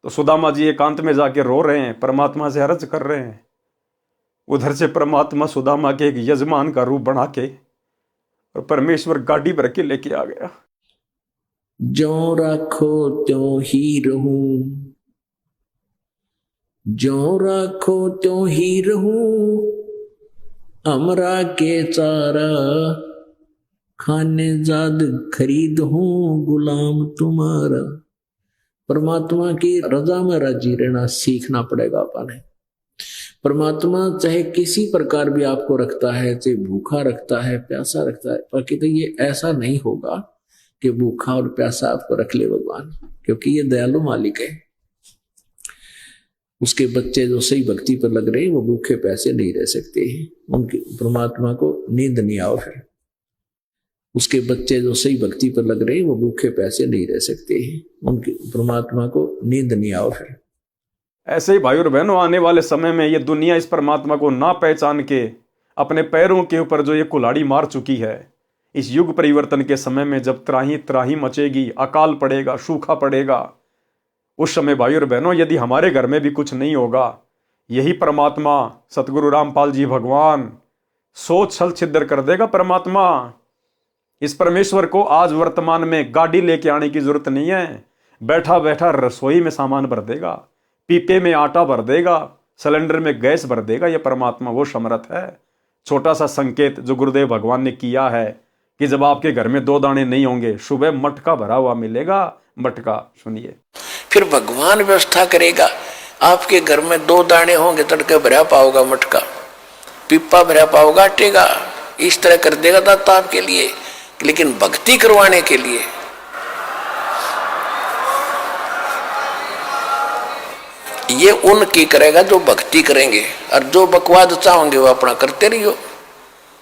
तो सुदामा जी एकांत में जाके रो रहे हैं, परमात्मा से अर्ज कर रहे हैं। उधर से परमात्मा सुदामा के एक यजमान का रूप बना के और परमेश्वर गाड़ी भर के लेके आ गया। ज्यों राखो त्यों ही रहूं, ज्यों राखो त्यों ही रहूं, हमरा के चारा खाने जाद खरीद हूं, गुलाम तुम्हारा। परमात्मा की रजा में राजी रहना सीखना पड़ेगा अपने। परमात्मा चाहे किसी प्रकार भी आपको रखता है, चाहे भूखा रखता है, प्यासा रखता है, बाकी तो ये ऐसा नहीं होगा कि भूखा और प्यासा आपको रख ले भगवान, क्योंकि ये दयालु मालिक है। उसके बच्चे जो सही भक्ति पर लग रहे हैं वो भूखे प्यासे नहीं रह सकते, उनके परमात्मा को नींद नहीं आओ। फिर उसके बच्चे जो सही भक्ति पर लग रहे हैं वो भूखे प्यासे नहीं रह सकते, उनके परमात्मा को नींद नहीं आओ। फिर ऐसे ही भाई और बहनों, आने वाले समय में ये दुनिया इस परमात्मा को ना पहचान के अपने पैरों के ऊपर जो ये कुल्हाड़ी मार चुकी है, इस युग परिवर्तन के समय में जब त्राही त्राही मचेगी, अकाल पड़ेगा, सूखा पड़ेगा, उस समय भाई और बहनों यदि हमारे घर में भी कुछ नहीं होगा, यही परमात्मा सतगुरु रामपाल जी भगवान सोच छल छिद्र कर देगा। परमात्मा इस परमेश्वर को आज वर्तमान में गाड़ी लेके आने की जरूरत नहीं है, बैठा बैठा रसोई में सामान भर देगा, पीपे में आटा भर देगा, सिलेंडर में गैस भर देगा। यह परमात्मा वो समर्थ है। छोटा सा संकेत जो गुरुदेव भगवान ने किया है कि जब आपके घर में 2 दाने नहीं होंगे, सुबह मटका भरा हुआ मिलेगा। मटका सुनिए, फिर भगवान व्यवस्था करेगा। आपके घर में 2 दाने होंगे, तड़के भरा पाओगा मटका, पिप्पा भरा पाओगा आटे का, इस तरह कर देगा दाता आपके लिए। लेकिन भक्ति करवाने के लिए ये उनकी करेगा जो भक्ति करेंगे, और जो बकवाद चाहोगे वो अपना करते रहियो।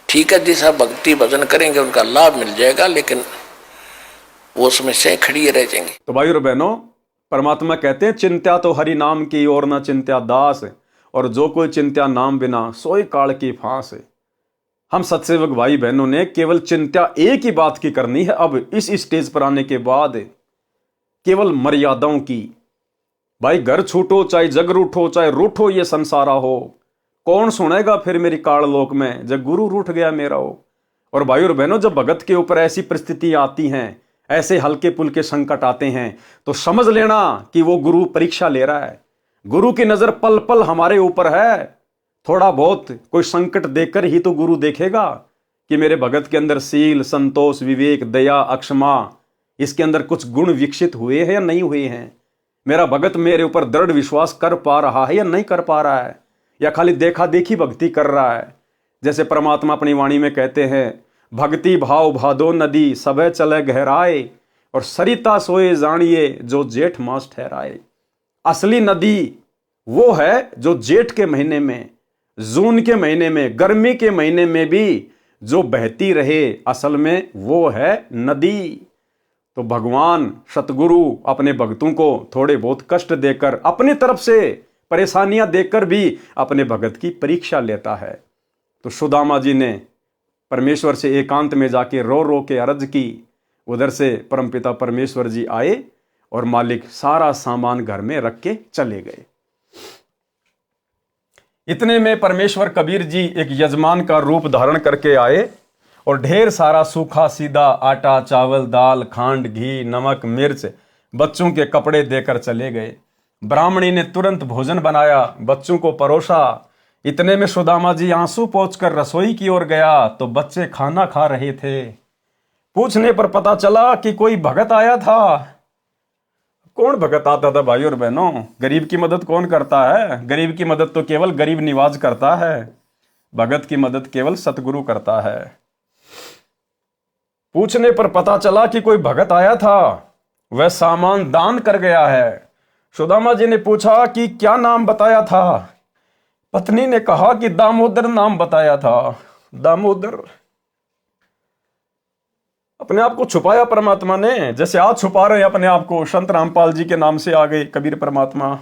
ठीक है, जैसा भक्ति भजन करेंगे उनका लाभ मिल जाएगा, लेकिन वो समस्याएं खड़ी रह जाएंगी। तो भाई और बहनों, परमात्मा कहते हैं चिंत्या तो हरि नाम की और न चिंत्या दास, और जो कोई चिंत्या नाम बिना सोई काल की फांस। हम सत्सेवक भाई बहनों ने केवल चिंत्या एक ही बात की करनी है अब इस स्टेज पर आने के बाद, केवल मर्यादाओं की। भाई घर छूटो चाहे जग रूठो, चाहे रूठो ये संसारा हो, कौन सुनेगा फिर मेरी काल लोक में जब गुरु रूठ गया मेरा हो। और भाई और बहनों, जब भगत के ऊपर ऐसी परिस्थिति आती हैं, ऐसे हल्के पुल्के संकट आते हैं, तो समझ लेना कि वो गुरु परीक्षा ले रहा है। गुरु की नजर पल पल हमारे ऊपर है। थोड़ा बहुत कोई संकट देखकर ही तो गुरु देखेगा कि मेरे भगत के अंदर सील, संतोष, विवेक, दया, अक्षमा, इसके अंदर कुछ गुण विकसित हुए हैं या नहीं हुए हैं। मेरा भगत मेरे ऊपर दृढ़ विश्वास कर पा रहा है या नहीं कर पा रहा है, या खाली देखा देखी भक्ति कर रहा है। जैसे परमात्मा अपनी वाणी में कहते हैं, भक्ति भाव भादो नदी सबे चले गहराए, और सरिता सोए जानिए जो जेठ मास ठहराए। असली नदी वो है जो जेठ के महीने में, जून के महीने में, गर्मी के महीने में भी जो बहती रहे, असल में वो है नदी। तो भगवान सतगुरु अपने भक्तों को थोड़े बहुत कष्ट देकर, अपनी तरफ से परेशानियां देकर भी अपने भगत की परीक्षा लेता है। तो सुदामा जी ने परमेश्वर से एकांत में जाके रो रो के अर्ज की। उधर से परमपिता परमेश्वर जी आए और मालिक सारा सामान घर में रख के चले गए। इतने में परमेश्वर कबीर जी एक यजमान का रूप धारण करके आए और ढेर सारा सूखा सीधा आटा, चावल, दाल, खांड, घी, नमक, मिर्च बच्चों के कपड़े देकर चले गए। ब्राह्मणी ने तुरंत भोजन बनाया, बच्चों को परोसा। इतने में सुदामा जी आंसू पोंछकर रसोई की ओर गया तो बच्चे खाना खा रहे थे। पूछने पर पता चला कि कोई भगत आया था। कौन भगत आता था भाई और बहनों? गरीब की मदद कौन करता है? गरीब की मदद तो केवल गरीब निवाज करता है, भगत की मदद केवल सतगुरु करता है। पूछने पर पता चला कि कोई भगत आया था, वह सामान दान कर गया है। सुदामा जी ने पूछा कि क्या नाम बताया था? पत्नी ने कहा कि दामोदर नाम बताया था। दामोदर, अपने आप को छुपाया परमात्मा ने, जैसे आज छुपा रहे अपने आप को। संत रामपाल जी के नाम से आ गए कबीर परमात्मा।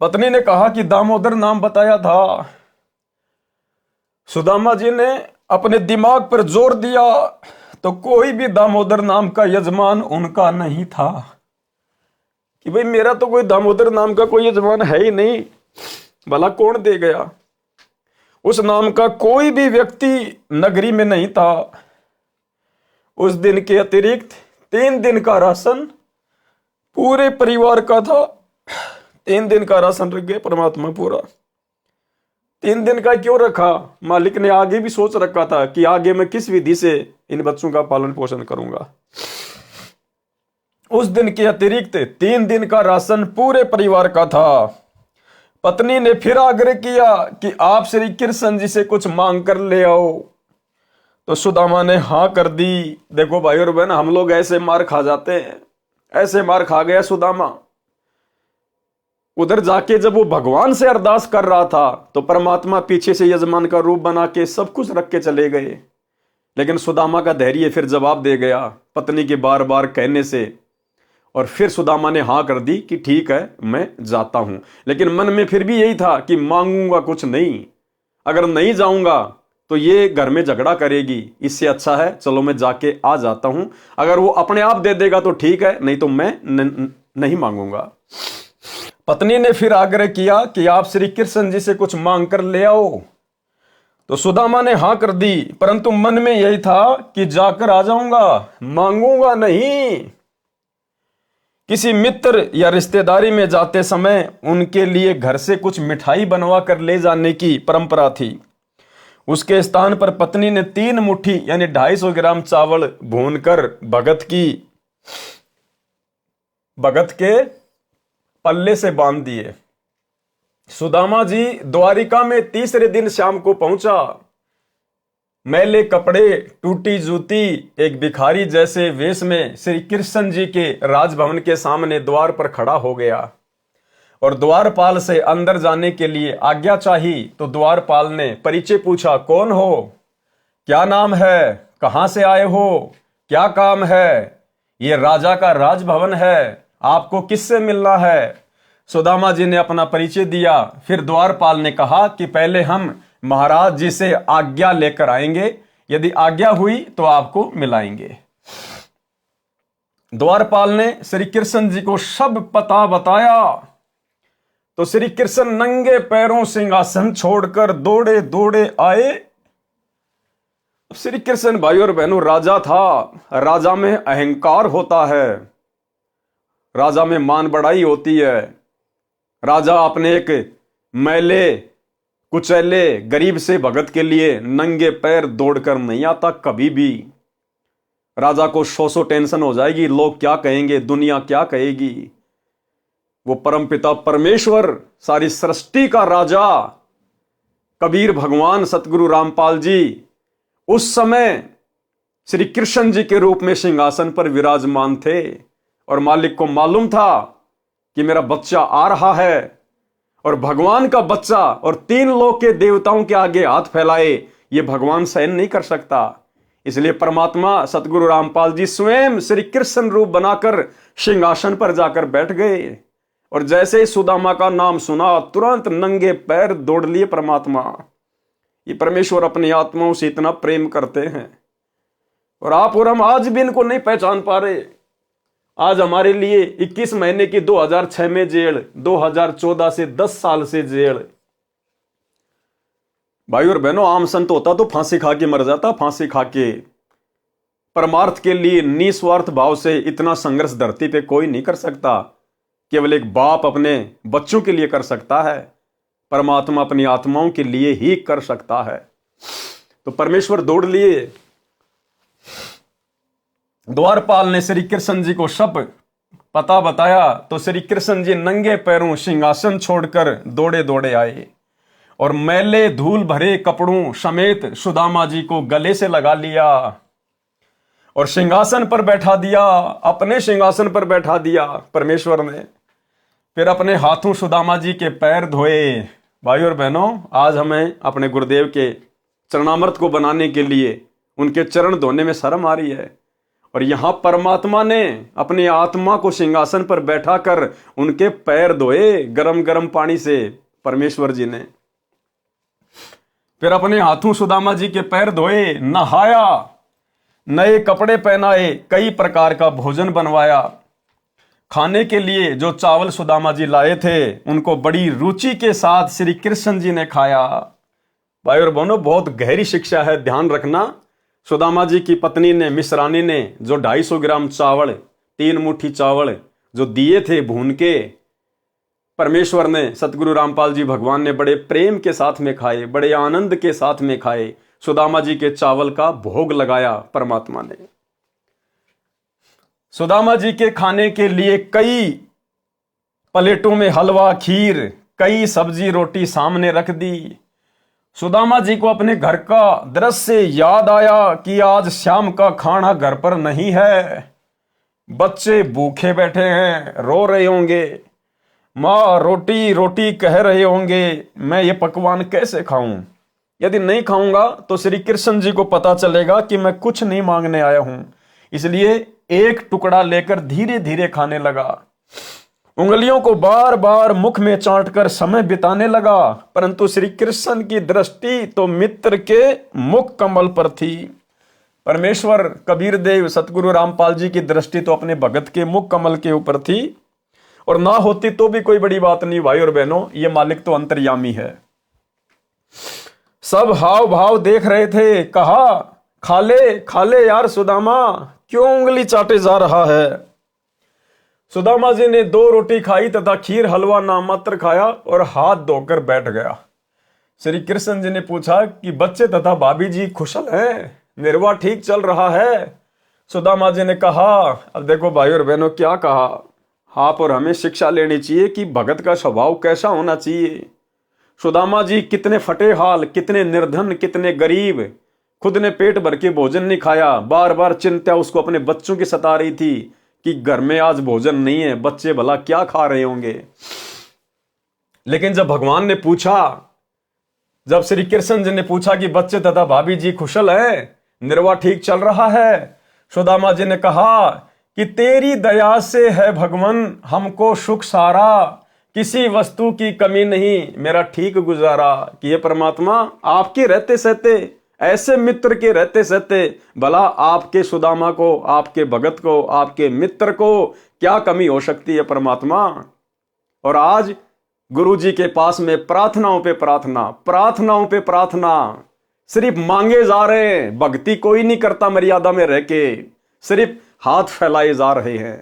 पत्नी ने कहा कि दामोदर नाम बताया था। सुदामा जी ने अपने दिमाग पर जोर दिया तो कोई भी दामोदर नाम का यजमान उनका नहीं था, कि भाई मेरा तो कोई दामोदर नाम का कोई यजमान है ही नहीं, भला कौन दे गया। उस नाम का कोई भी व्यक्ति नगरी में नहीं था। उस दिन के अतिरिक्त 3 दिन का राशन पूरे परिवार का था। 3 दिन का राशन रख गए परमात्मा पूरा। 3 दिन का क्यों रखा? मालिक ने आगे भी सोच रखा था कि आगे मैं किस विधि से इन बच्चों का पालन पोषण करूंगा। उस दिन के अतिरिक्त 3 दिन का राशन पूरे परिवार का था। पत्नी ने फिर आग्रह किया कि आप श्री कृष्ण जी से कुछ मांग कर ले आओ, तो सुदामा ने हाँ कर दी। देखो भाई और बहन, हम लोग ऐसे मार खा जाते हैं, ऐसे मार खा गया सुदामा। उधर जाके जब वो भगवान से अरदास कर रहा था तो परमात्मा पीछे से यजमान का रूप बना के सब कुछ रख के चले गए। लेकिन सुदामा का धैर्य फिर जवाब दे गया पत्नी के बार बार कहने से, और फिर सुदामा ने हाँ कर दी कि ठीक है मैं जाता हूं। लेकिन मन में फिर भी यही था कि मांगूंगा कुछ नहीं, अगर नहीं जाऊंगा तो ये घर में झगड़ा करेगी, इससे अच्छा है चलो मैं जाके आ जाता हूं। अगर वो अपने आप दे देगा तो ठीक है, नहीं तो मैं नहीं मांगूंगा। पत्नी ने फिर आग्रह किया कि आप श्री कृष्ण जी से कुछ मांग कर ले आओ। तो सुदामा ने हां कर दी, परंतु मन में यही था कि जाकर आ जाऊंगा, मांगूंगा नहीं। किसी मित्र या रिश्तेदारी में जाते समय उनके लिए घर से कुछ मिठाई बनवा कर ले जाने की परंपरा थी। उसके स्थान पर पत्नी ने 3 मुट्ठी यानी 250 ग्राम चावल भूनकर भगत के पल्ले से बांध दिए। सुदामा जी द्वारिका में तीसरे दिन शाम को पहुंचा। मैले कपड़े, टूटी जूती, एक भिखारी जैसे वेश में श्री कृष्ण जी के राजभवन के सामने द्वार पर खड़ा हो गया और द्वारपाल से अंदर जाने के लिए आज्ञा चाहिए। तो द्वारपाल ने परिचय पूछा, कौन हो, क्या नाम है, कहां से आए हो, क्या काम है? ये राजा का राजभवन है, आपको किससे मिलना है? सुदामा जी ने अपना परिचय दिया। फिर द्वारपाल ने कहा कि पहले हम महाराज जी से आज्ञा लेकर आएंगे, यदि आज्ञा हुई तो आपको मिलाएंगे। द्वारपाल ने श्री कृष्ण जी को सब पता बताया। तो श्री कृष्ण नंगे पैरों सिंहासन छोड़कर दौड़े दौड़े आए। श्री कृष्ण भाई और बहनों राजा था, राजा में अहंकार होता है, राजा में मान बढ़ाई होती है। राजा अपने एक मैले कुचैले गरीब से भगत के लिए नंगे पैर दौड़कर नहीं आता कभी भी। राजा को सौ टेंशन हो जाएगी, लोग क्या कहेंगे, दुनिया क्या कहेगी। वो परमपिता परमेश्वर, सारी सृष्टि का राजा कबीर भगवान सतगुरु रामपाल जी उस समय श्री कृष्ण जी के रूप में सिंहासन पर विराजमान थे और मालिक को मालूम था कि मेरा बच्चा आ रहा है। और भगवान का बच्चा और 3 लोक के देवताओं के आगे हाथ फैलाए, ये भगवान सहन नहीं कर सकता। इसलिए परमात्मा सतगुरु रामपाल जी स्वयं श्री कृष्ण रूप बनाकर सिंहासन पर जाकर बैठ गए। और जैसे ही सुदामा का नाम सुना, तुरंत नंगे पैर दौड़ लिए परमात्मा। ये परमेश्वर अपनी आत्माओं से इतना प्रेम करते हैं और आप और हम आज भी इनको नहीं पहचान पा रहे। आज हमारे लिए 21 महीने की 2006 में जेल, 2014 से 10 साल से जेल। भाई और बहनों, आम संत होता तो फांसी खा के मर जाता, फांसी खा के। परमार्थ के लिए निस्वार्थ भाव से इतना संघर्ष धरती पे कोई नहीं कर सकता। केवल एक बाप अपने बच्चों के लिए कर सकता है, परमात्मा अपनी आत्माओं के लिए ही कर सकता है। तो परमेश्वर दौड़ लिए। द्वारपाल ने श्री कृष्ण जी को सब पता बताया। तो श्री कृष्ण जी नंगे पैरों सिंहासन छोड़कर दौड़े दौड़े आए और मैले धूल भरे कपड़ों समेत सुदामा जी को गले से लगा लिया और सिंहासन पर बैठा दिया, अपने सिंहासन पर बैठा दिया परमेश्वर ने। फिर अपने हाथों सुदामा जी के पैर धोए। भाई और बहनों, आज हमें अपने गुरुदेव के चरणामृत को बनाने के लिए उनके चरण धोने में शर्म आ रही है। और यहां परमात्मा ने अपनी आत्मा को सिंहासन पर बैठा कर उनके पैर धोए गरम गरम पानी से परमेश्वर जी ने। फिर अपने हाथों सुदामा जी के पैर धोए, नहाया, नए कपड़े पहनाए, कई प्रकार का भोजन बनवाया। खाने के लिए जो चावल सुदामा जी लाए थे उनको बड़ी रुचि के साथ श्री कृष्ण जी ने खाया। भाई और बहनों, बहुत गहरी शिक्षा है, ध्यान रखना। सुदामा जी की पत्नी ने, मिश्रानी ने जो 250 ग्राम चावल, 3 मुट्ठी चावल जो दिए थे भून के, परमेश्वर ने, सतगुरु रामपाल जी भगवान ने बड़े प्रेम के साथ में खाए, बड़े आनंद के साथ में खाए। सुदामा जी के चावल का भोग लगाया परमात्मा ने। सुदामा जी के खाने के लिए कई प्लेटों में हलवा, खीर, कई सब्जी रोटी सामने रख दी। सुदामा जी को अपने घर का दृश्य याद आया कि आज शाम का खाना घर पर नहीं है। बच्चे भूखे बैठे हैं, रो रहे होंगे, माँ रोटी रोटी कह रहे होंगे, मैं ये पकवान कैसे खाऊं? यदि नहीं खाऊंगा तो श्री कृष्ण जी को पता चलेगा कि मैं कुछ नहीं मांगने आया हूं। इसलिए एक टुकड़ा लेकर धीरे धीरे खाने लगा। उंगलियों को बार बार मुख में चाटकर समय बिताने लगा, परंतु श्री कृष्ण की दृष्टि तो मित्र के मुख कमल पर थी। परमेश्वर कबीर देव सतगुरु रामपाल जी की दृष्टि तो अपने भगत के मुख कमल के ऊपर थी, और ना होती तो भी कोई बड़ी बात नहीं भाई और बहनों, ये मालिक तो अंतर्यामी है। सब हाव भाव देख रहे थे। कहा, खा ले यार सुदामा, क्यों उंगली चाटे जा रहा है। सुदामा जी ने 2 रोटी खाई तथा खीर हलवा नामात्र खाया और हाथ धोकर बैठ गया। श्री कृष्ण जी ने पूछा कि बच्चे तथा भाभी जी कुशल हैं, निर्वाह ठीक चल रहा है। सुदामा जी ने कहा, अब देखो भाई और बहनों, क्या कहा, आप और हमें शिक्षा लेनी चाहिए कि भगत का स्वभाव कैसा होना चाहिए। सुदामा जी कितने फटे हाल, कितने निर्धन, कितने गरीब, खुद ने पेट भर के भोजन नहीं खाया, बार बार चिंता उसको अपने बच्चों की सता रही थी कि घर में आज भोजन नहीं है, बच्चे भला क्या खा रहे होंगे। लेकिन जब भगवान ने पूछा, जब श्री कृष्ण जी ने पूछा कि बच्चे तथा भाभी जी कुशल हैं, निर्वाह ठीक चल रहा है, सुदामा जी ने कहा कि तेरी दया से है भगवान हमको सुख सारा, किसी वस्तु की कमी नहीं, मेरा ठीक गुजारा। कि ये परमात्मा आपके रहते सहते, ऐसे मित्र के रहते सहते भला आपके सुदामा को, आपके भगत को, आपके मित्र को क्या कमी हो सकती है परमात्मा। और आज गुरु जी के पास में प्रार्थनाओं पे प्रार्थना, प्रार्थनाओं पे प्रार्थना, सिर्फ मांगे जा रहे हैं, भक्ति कोई नहीं करता मर्यादा में रह के, सिर्फ हाथ फैलाए जा रहे हैं।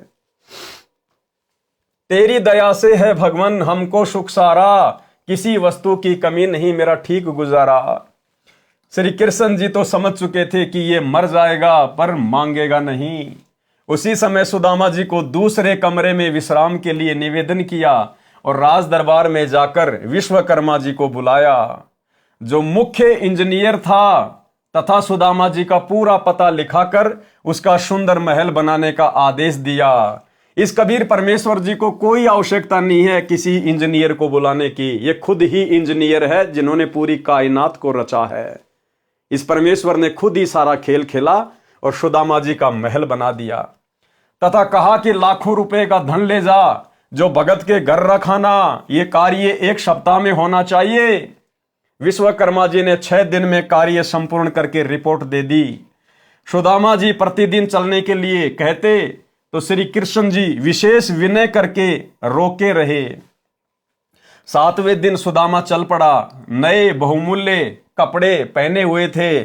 तेरी दया से है भगवान हमको सुख सारा, किसी वस्तु की कमी नहीं, मेरा ठीक गुजारा। श्री कृष्ण जी तो समझ चुके थे कि ये मर जाएगा पर मांगेगा नहीं। उसी समय सुदामा जी को दूसरे कमरे में विश्राम के लिए निवेदन किया और राज दरबार में जाकर विश्वकर्मा जी को बुलाया, जो मुख्य इंजीनियर था, तथा सुदामा जी का पूरा पता लिखाकर उसका सुंदर महल बनाने का आदेश दिया। इस कबीर परमेश्वर जी को कोई आवश्यकता नहीं है किसी इंजीनियर को बुलाने की, ये खुद ही इंजीनियर है जिन्होंने पूरी कायनात को रचा है। इस परमेश्वर ने खुद ही सारा खेल खेला और सुदामा जी का महल बना दिया, तथा कहा कि लाखों रुपए का धन ले जा, जो भगत के घर रखाना, ये कार्य 1 सप्ताह में होना चाहिए। विश्वकर्मा जी ने 6 दिन में कार्य संपूर्ण करके रिपोर्ट दे दी। सुदामा जी प्रतिदिन चलने के लिए कहते तो श्री कृष्ण जी विशेष विनय करके रोके रहे। 7वें दिन सुदामा चल पड़ा, नए बहुमूल्य कपड़े पहने हुए थे।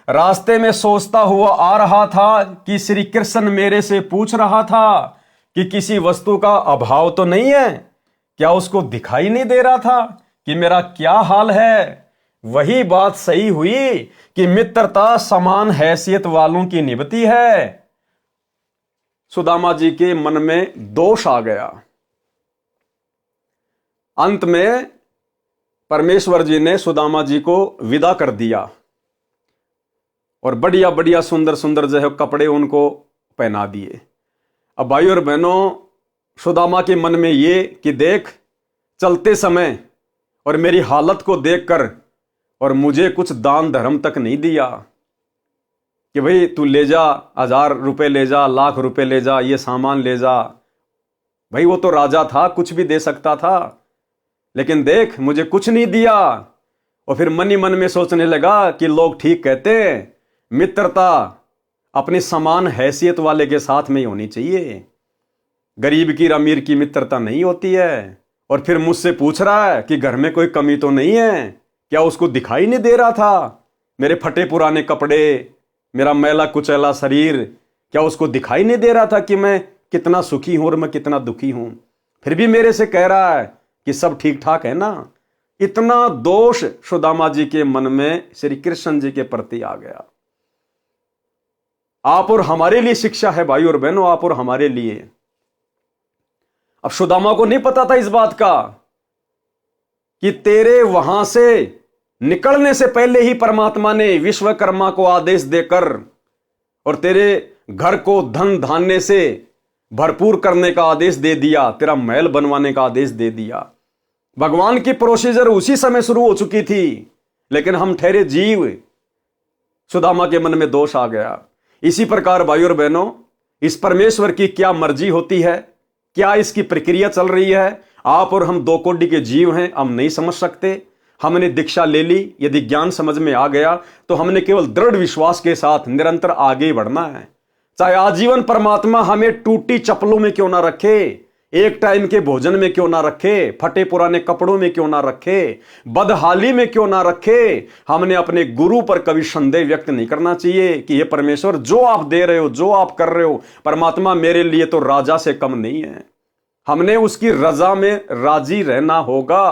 रास्ते में सोचता हुआ आ रहा था कि श्री कृष्ण मेरे से पूछ रहा था कि किसी वस्तु का अभाव तो नहीं है। क्या उसको दिखाई नहीं दे रहा था कि मेरा क्या हाल है? वही बात सही हुई कि मित्रता समान हैसियत वालों की निभती है। सुदामा जी के मन में दोष आ गया। अंत में परमेश्वर जी ने सुदामा जी को विदा कर दिया और बढ़िया बढ़िया सुंदर सुंदर जो है कपड़े उनको पहना दिए। अब भाई और बहनों, सुदामा के मन में ये कि देख, चलते समय और मेरी हालत को देखकर और मुझे कुछ दान धर्म तक नहीं दिया कि भाई तू ले जा, 1000 रुपए ले जा, लाख रुपए ले जा, ये सामान ले जा। भाई वो तो राजा था, कुछ भी दे सकता था, लेकिन देख मुझे कुछ नहीं दिया। और फिर मन ही मन में सोचने लगा कि लोग ठीक कहते हैं, मित्रता अपनी समान हैसियत वाले के साथ में ही होनी चाहिए, गरीब की अमीर की मित्रता नहीं होती है। और फिर मुझसे पूछ रहा है कि घर में कोई कमी तो नहीं है, क्या उसको दिखाई नहीं दे रहा था? मेरे फटे पुराने कपड़े, मेरा मैला कुचैला शरीर, क्या उसको दिखाई नहीं दे रहा था कि मैं कितना सुखी हूं और मैं कितना दुखी हूं? फिर भी मेरे से कह रहा है कि सब ठीक ठाक है ना। इतना दोष सुदामा जी के मन में श्री कृष्ण जी के प्रति आ गया। आप और हमारे लिए शिक्षा है भाई और बहनों, आप और हमारे लिए। अब सुदामा को नहीं पता था इस बात का कि तेरे वहां से निकलने से पहले ही परमात्मा ने विश्वकर्मा को आदेश देकर और तेरे घर को धन धान्य से भरपूर करने का आदेश दे दिया, तेरा महल बनवाने का आदेश दे दिया। भगवान की प्रोसीजर उसी समय शुरू हो चुकी थी, लेकिन हम ठहरे जीव। सुदामा के मन में दोष आ गया। इसी प्रकार भाई और बहनों, इस परमेश्वर की क्या मर्जी होती है क्या इसकी प्रक्रिया चल रही है? आप और हम दो कोटि के जीव हैं, हम नहीं समझ सकते। हमने दीक्षा ले ली, यदि ज्ञान समझ में आ गया तो हमने केवल दृढ़ विश्वास के साथ निरंतर आगे बढ़ना है। चाहे आजीवन परमात्मा हमें टूटी चप्पलों में क्यों ना रखे, एक टाइम के भोजन में क्यों ना रखे, फटे पुराने कपड़ों में क्यों ना रखे, बदहाली में क्यों ना रखे, हमने अपने गुरु पर कभी संदेह व्यक्त नहीं करना चाहिए कि ये परमेश्वर जो आप दे रहे हो, जो आप कर रहे हो, परमात्मा मेरे लिए तो राजा से कम नहीं है। हमने उसकी रजा में राजी रहना होगा,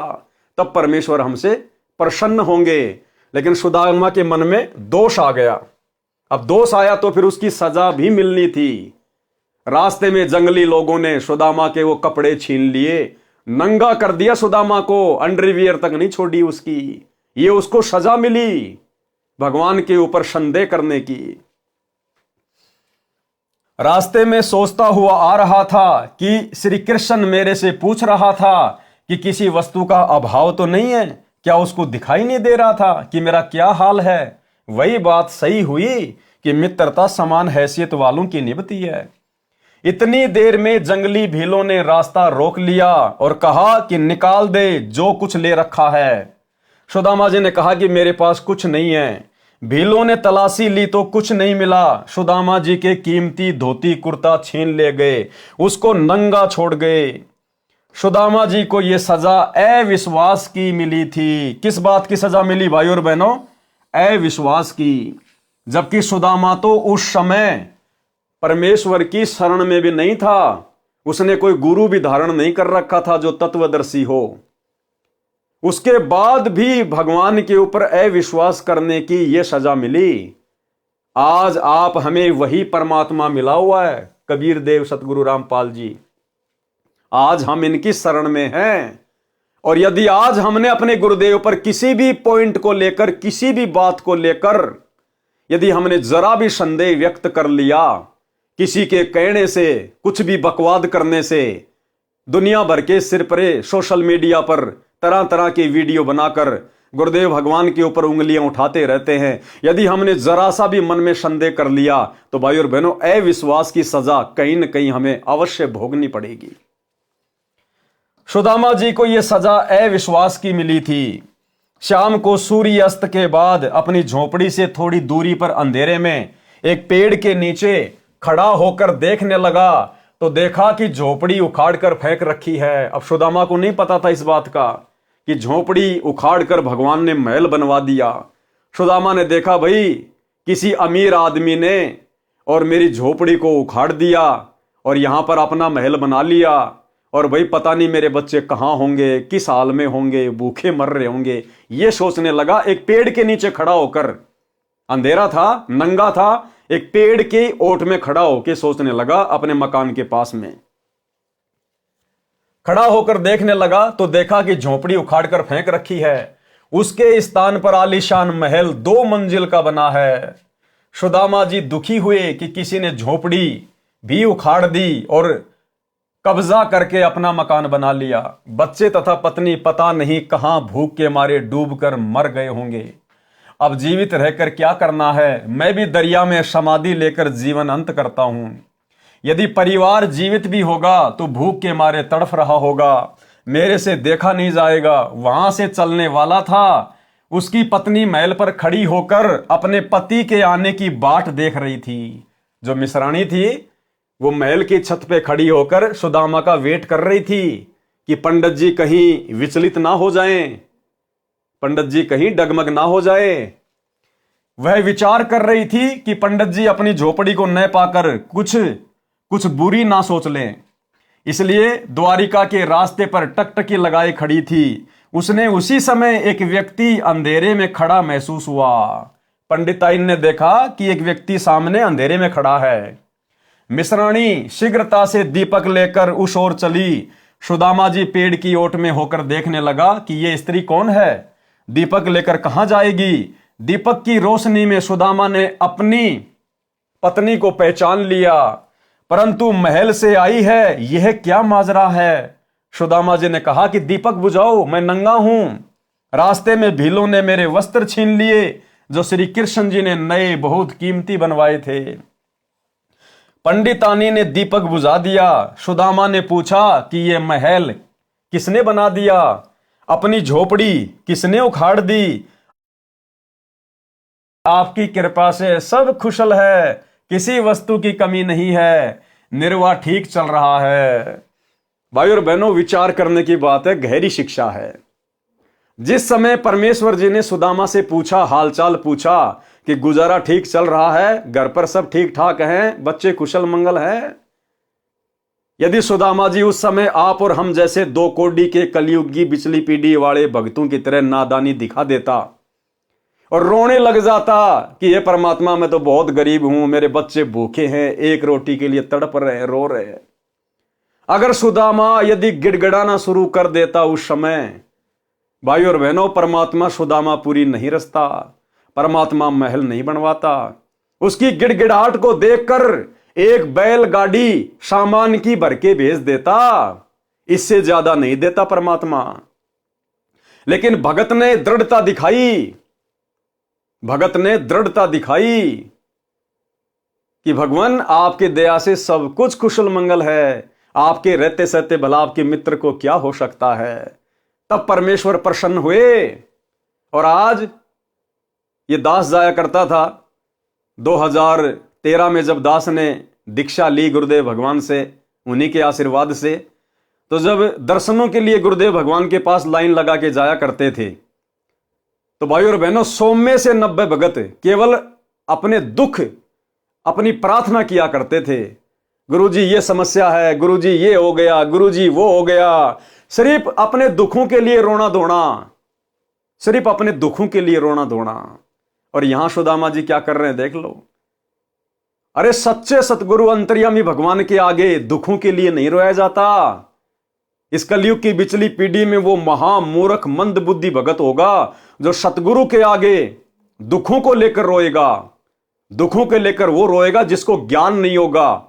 तब परमेश्वर हमसे प्रसन्न होंगे। लेकिन सुदामा के मन में दोष आ गया। अब दोष आया तो फिर उसकी सजा भी मिलनी थी। रास्ते में जंगली लोगों ने सुदामा के वो कपड़े छीन लिए, नंगा कर दिया सुदामा को, अंडरवियर तक नहीं छोड़ी उसकी। ये उसको सजा मिली भगवान के ऊपर संदेह करने की। रास्ते में सोचता हुआ आ रहा था कि श्री कृष्ण मेरे से पूछ रहा था कि किसी वस्तु का अभाव तो नहीं है, क्या उसको दिखाई नहीं दे रहा था कि मेरा क्या हाल है? वही बात सही हुई कि मित्रता समान हैसियत वालों की निभती है। इतनी देर में जंगली भीलों ने रास्ता रोक लिया और कहा कि निकाल दे जो कुछ ले रखा है। सुदामा जी ने कहा कि मेरे पास कुछ नहीं है। भीलों ने तलाशी ली तो कुछ नहीं मिला। सुदामा जी के कीमती धोती कुर्ता छीन ले गए, उसको नंगा छोड़ गए। सुदामा जी को यह सजा अविश्वास की मिली थी। किस बात की सजा मिली भाई और बहनों? अविश्वास की। जबकि सुदामा तो उस समय परमेश्वर की शरण में भी नहीं था, उसने कोई गुरु भी धारण नहीं कर रखा था जो तत्वदर्शी हो। उसके बाद भी भगवान के ऊपर अविश्वास करने की यह सजा मिली। आज आप हमें वही परमात्मा मिला हुआ है, कबीर देव सतगुरु रामपाल जी। आज हम इनकी शरण में हैं, और यदि आज हमने अपने गुरुदेव पर किसी भी पॉइंट को लेकर, किसी भी बात को लेकर यदि हमने जरा भी संदेह व्यक्त कर लिया, किसी के कहने से, कुछ भी बकवाद करने से, दुनिया भर के सिर परे सोशल मीडिया पर तरह तरह के वीडियो बनाकर गुरुदेव भगवान के ऊपर उंगलियां उठाते रहते हैं, यदि हमने जरा सा भी मन में संदेह कर लिया तो भाई और बहनों, अविश्वास की सजा कहीं न कहीं हमें अवश्य भोगनी पड़ेगी। सुदामा जी को यह सजा अविश्वास की मिली थी। शाम को सूर्यास्त के बाद अपनी झोपड़ी से थोड़ी दूरी पर अंधेरे में एक पेड़ के नीचे खड़ा होकर देखने लगा तो देखा कि झोपड़ी उखाड़ कर फेंक रखी है। अब सुदामा को नहीं पता था इस बात का कि झोपड़ी उखाड़ कर भगवान ने महल बनवा दिया। सुदामा ने देखा भाई किसी अमीर आदमी ने और मेरी झोपड़ी को उखाड़ दिया और यहां पर अपना महल बना लिया, और भाई पता नहीं मेरे बच्चे कहाँ होंगे, किस हाल में होंगे, भूखे मर रहे होंगे। ये सोचने लगा एक पेड़ के नीचे खड़ा होकर, अंधेरा था, नंगा था, एक पेड़ के ओट में खड़ा होकर सोचने लगा अपने मकान के पास में। खड़ा होकर देखने लगा तो देखा कि झोपड़ी उखाड़ कर फेंक रखी है। उसके स्थान पर आलीशान महल 2 मंजिल का बना है। सुदामा जी दुखी हुए कि किसी ने झोपड़ी भी उखाड़ दी और कब्जा करके अपना मकान बना लिया। बच्चे तथा पत्नी पता नहीं कहां भूख के मारे डूबकर मर गए होंगे। अब जीवित रहकर क्या करना है? मैं भी दरिया में समाधि लेकर जीवन अंत करता हूं। यदि परिवार जीवित भी होगा तो भूख के मारे तड़फ रहा होगा, मेरे से देखा नहीं जाएगा। वहां से चलने वाला था, उसकी पत्नी महल पर खड़ी होकर अपने पति के आने की बाट देख रही थी। जो मिसरानी थी वो महल की छत पे खड़ी होकर सुदामा का वेट कर रही थी कि पंडित जी कहीं विचलित ना हो जाएं, पंडित जी कहीं डगमग ना हो जाए। वह विचार कर रही थी कि पंडित जी अपनी झोपड़ी को न पाकर कुछ बुरी ना सोच लें। इसलिए द्वारिका के रास्ते पर टकटकी लगाए खड़ी थी। उसने उसी समय एक व्यक्ति अंधेरे में खड़ा महसूस हुआ। पंडिताइन ने देखा कि एक व्यक्ति सामने अंधेरे में खड़ा है। मिश्राणी शीघ्रता से दीपक लेकर उस ओर चली। सुदामा जी पेड़ की ओट में होकर देखने लगा कि यह स्त्री कौन है, दीपक लेकर कहां जाएगी। दीपक की रोशनी में सुदामा ने अपनी पत्नी को पहचान लिया, परंतु महल से आई है, यह क्या माजरा है। सुदामा जी ने कहा कि दीपक बुझाओ, मैं नंगा हूं। रास्ते में भीलों ने मेरे वस्त्र छीन लिए जो श्री कृष्ण जी ने नए बहुत कीमती बनवाए थे। पंडितानी ने दीपक बुझा दिया। सुदामा ने पूछा कि ये महल किसने बना दिया, अपनी झोपड़ी किसने उखाड़ दी। आपकी कृपा से सब कुशल है, किसी वस्तु की कमी नहीं है, निर्वाह ठीक चल रहा है। भाई और बहनों, विचार करने की बात है, गहरी शिक्षा है। जिस समय परमेश्वर जी ने सुदामा से पूछा, हालचाल पूछा कि गुजारा ठीक चल रहा है, घर पर सब ठीक ठाक हैं, बच्चे कुशल मंगल हैं। यदि सुदामा जी उस समय आप और हम जैसे 2 कोड़ी के कलयुगी बिचली पीढ़ी वाले भक्तों की तरह नादानी दिखा देता और रोने लग जाता कि ये परमात्मा, मैं तो बहुत गरीब हूं, मेरे बच्चे भूखे हैं, एक रोटी के लिए तड़प रहे हैं, रो रहे हैं। अगर सुदामा यदि गिड़गिड़ाना शुरू कर देता उस समय, भाई और बहनों, परमात्मा सुदामापुरी नहीं रचता, परमात्मा महल नहीं बनवाता। उसकी गिड़गिड़ाहट को देखकर एक बैलगाड़ी सामान की भर के भेज देता, इससे ज्यादा नहीं देता परमात्मा। लेकिन भगत ने दृढ़ता दिखाई, भगत ने दृढ़ता दिखाई कि भगवान आपके दया से सब कुछ कुशल मंगल है, आपके रहते सहते भला आपके मित्र को क्या हो सकता है। तब परमेश्वर प्रसन्न हुए। और आज ये दास जाया करता था 2013 में, जब दास ने दीक्षा ली गुरुदेव भगवान से, उन्हीं के आशीर्वाद से, तो जब दर्शनों के लिए गुरुदेव भगवान के पास लाइन लगा के जाया करते थे, तो भाई और बहनों, 100 में से 90 भगत केवल अपने दुख, अपनी प्रार्थना किया करते थे। गुरुजी ये समस्या है, गुरुजी ये हो गया, गुरुजी वो हो गया। सिर्फ अपने दुखों के लिए रोना धोना, सिर्फ अपने दुखों के लिए रोना धोना। और यहां सुदामा जी क्या कर रहे हैं देख लो। अरे सच्चे सतगुरु अंतर्यामी भगवान के आगे दुखों के लिए नहीं रोया जाता। इस कलयुग की बिचली पीढ़ी में वो महामूर्ख मंद बुद्धि भगत होगा जो सतगुरु के आगे दुखों को लेकर रोएगा। दुखों के लेकर वो रोएगा जिसको ज्ञान नहीं होगा,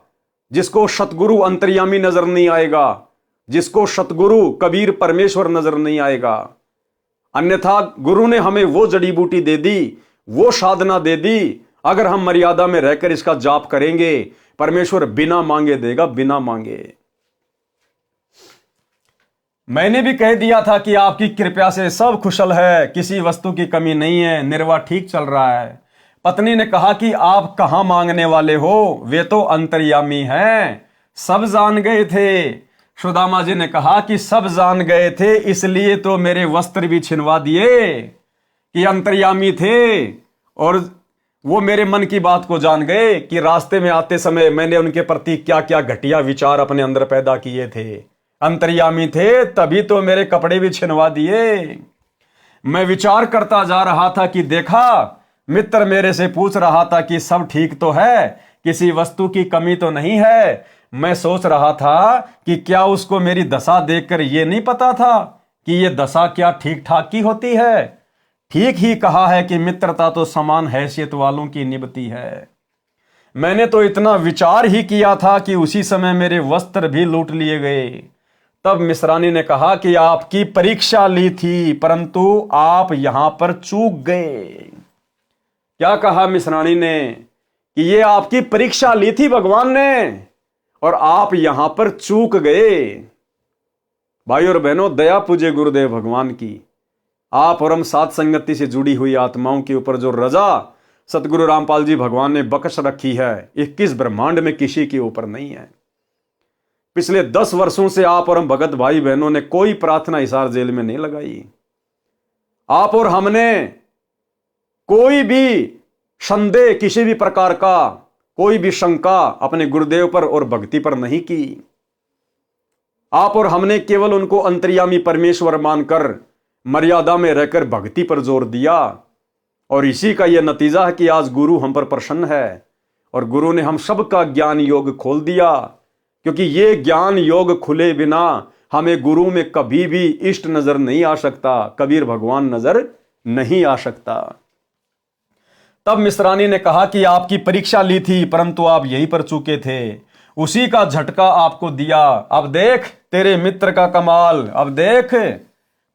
जिसको सतगुरु अंतर्यामी नजर नहीं आएगा, जिसको सतगुरु कबीर परमेश्वर नजर नहीं आएगा। अन्यथा गुरु ने हमें वो जड़ी बूटी दे दी, वो साधना दे दी, अगर हम मर्यादा में रहकर इसका जाप करेंगे, परमेश्वर बिना मांगे देगा, बिना मांगे। मैंने भी कह दिया था कि आपकी कृपा से सब कुशल है, किसी वस्तु की कमी नहीं है, निर्वाह ठीक चल रहा है। पत्नी ने कहा कि आप कहां मांगने वाले हो, वे तो अंतर्यामी हैं, सब जान गए थे। सुदामा जी ने कहा कि सब जान गए थे, इसलिए तो मेरे वस्त्र भी छिनवा दिए कि अंतर्यामी थे। और वो मेरे मन की बात को जान गए कि रास्ते में आते समय मैंने उनके प्रति क्या क्या घटिया विचार अपने अंदर पैदा किए थे। अंतर्यामी थे तभी तो मेरे कपड़े भी छिनवा दिए। मैं विचार करता जा रहा था कि देखा, मित्र मेरे से पूछ रहा था कि सब ठीक तो है, किसी वस्तु की कमी तो नहीं है। मैं सोच रहा था कि क्या उसको मेरी दशा देखकर यह नहीं पता था कि यह दशा क्या ठीक ठाक की होती है। ठीक ही कहा है कि मित्रता तो समान हैसियत वालों की निभती है। मैंने तो इतना विचार ही किया था कि उसी समय मेरे वस्त्र भी लूट लिए गए। तब मिश्रानी ने कहा कि आपकी परीक्षा ली थी, परंतु आप यहां पर चूक गए। क्या कहा मिश्रानी ने कि ये आपकी परीक्षा ली थी भगवान ने और आप यहां पर चूक गए। भाई और बहनों, दया पूजे गुरुदेव भगवान की। आप और हम साथ संगति से जुड़ी हुई आत्माओं के ऊपर जो रजा सतगुरु रामपाल जी भगवान ने बख्श रखी है, 21 ब्रह्मांड में किसी के ऊपर नहीं है। पिछले 10 वर्षों से आप और हम भगत भाई बहनों ने कोई प्रार्थना हिसार जेल में नहीं लगाई। आप और हमने कोई भी संदेह, किसी भी प्रकार का कोई भी शंका अपने गुरुदेव पर और भक्ति पर नहीं की। आप और हमने केवल उनको अंतर्यामी परमेश्वर मानकर मर्यादा में रहकर भक्ति पर जोर दिया। और इसी का यह नतीजा है कि आज गुरु हम पर प्रसन्न है और गुरु ने हम सबका ज्ञान योग खोल दिया। क्योंकि ये ज्ञान योग खुले बिना हमें गुरु में कभी भी इष्ट नजर नहीं आ सकता, कबीर भगवान नजर नहीं आ सकता। तब मिश्रानी ने कहा कि आपकी परीक्षा ली थी, परंतु आप यहीं पर चूके थे, उसी का झटका आपको दिया। अब देख तेरे मित्र का कमाल, अब देख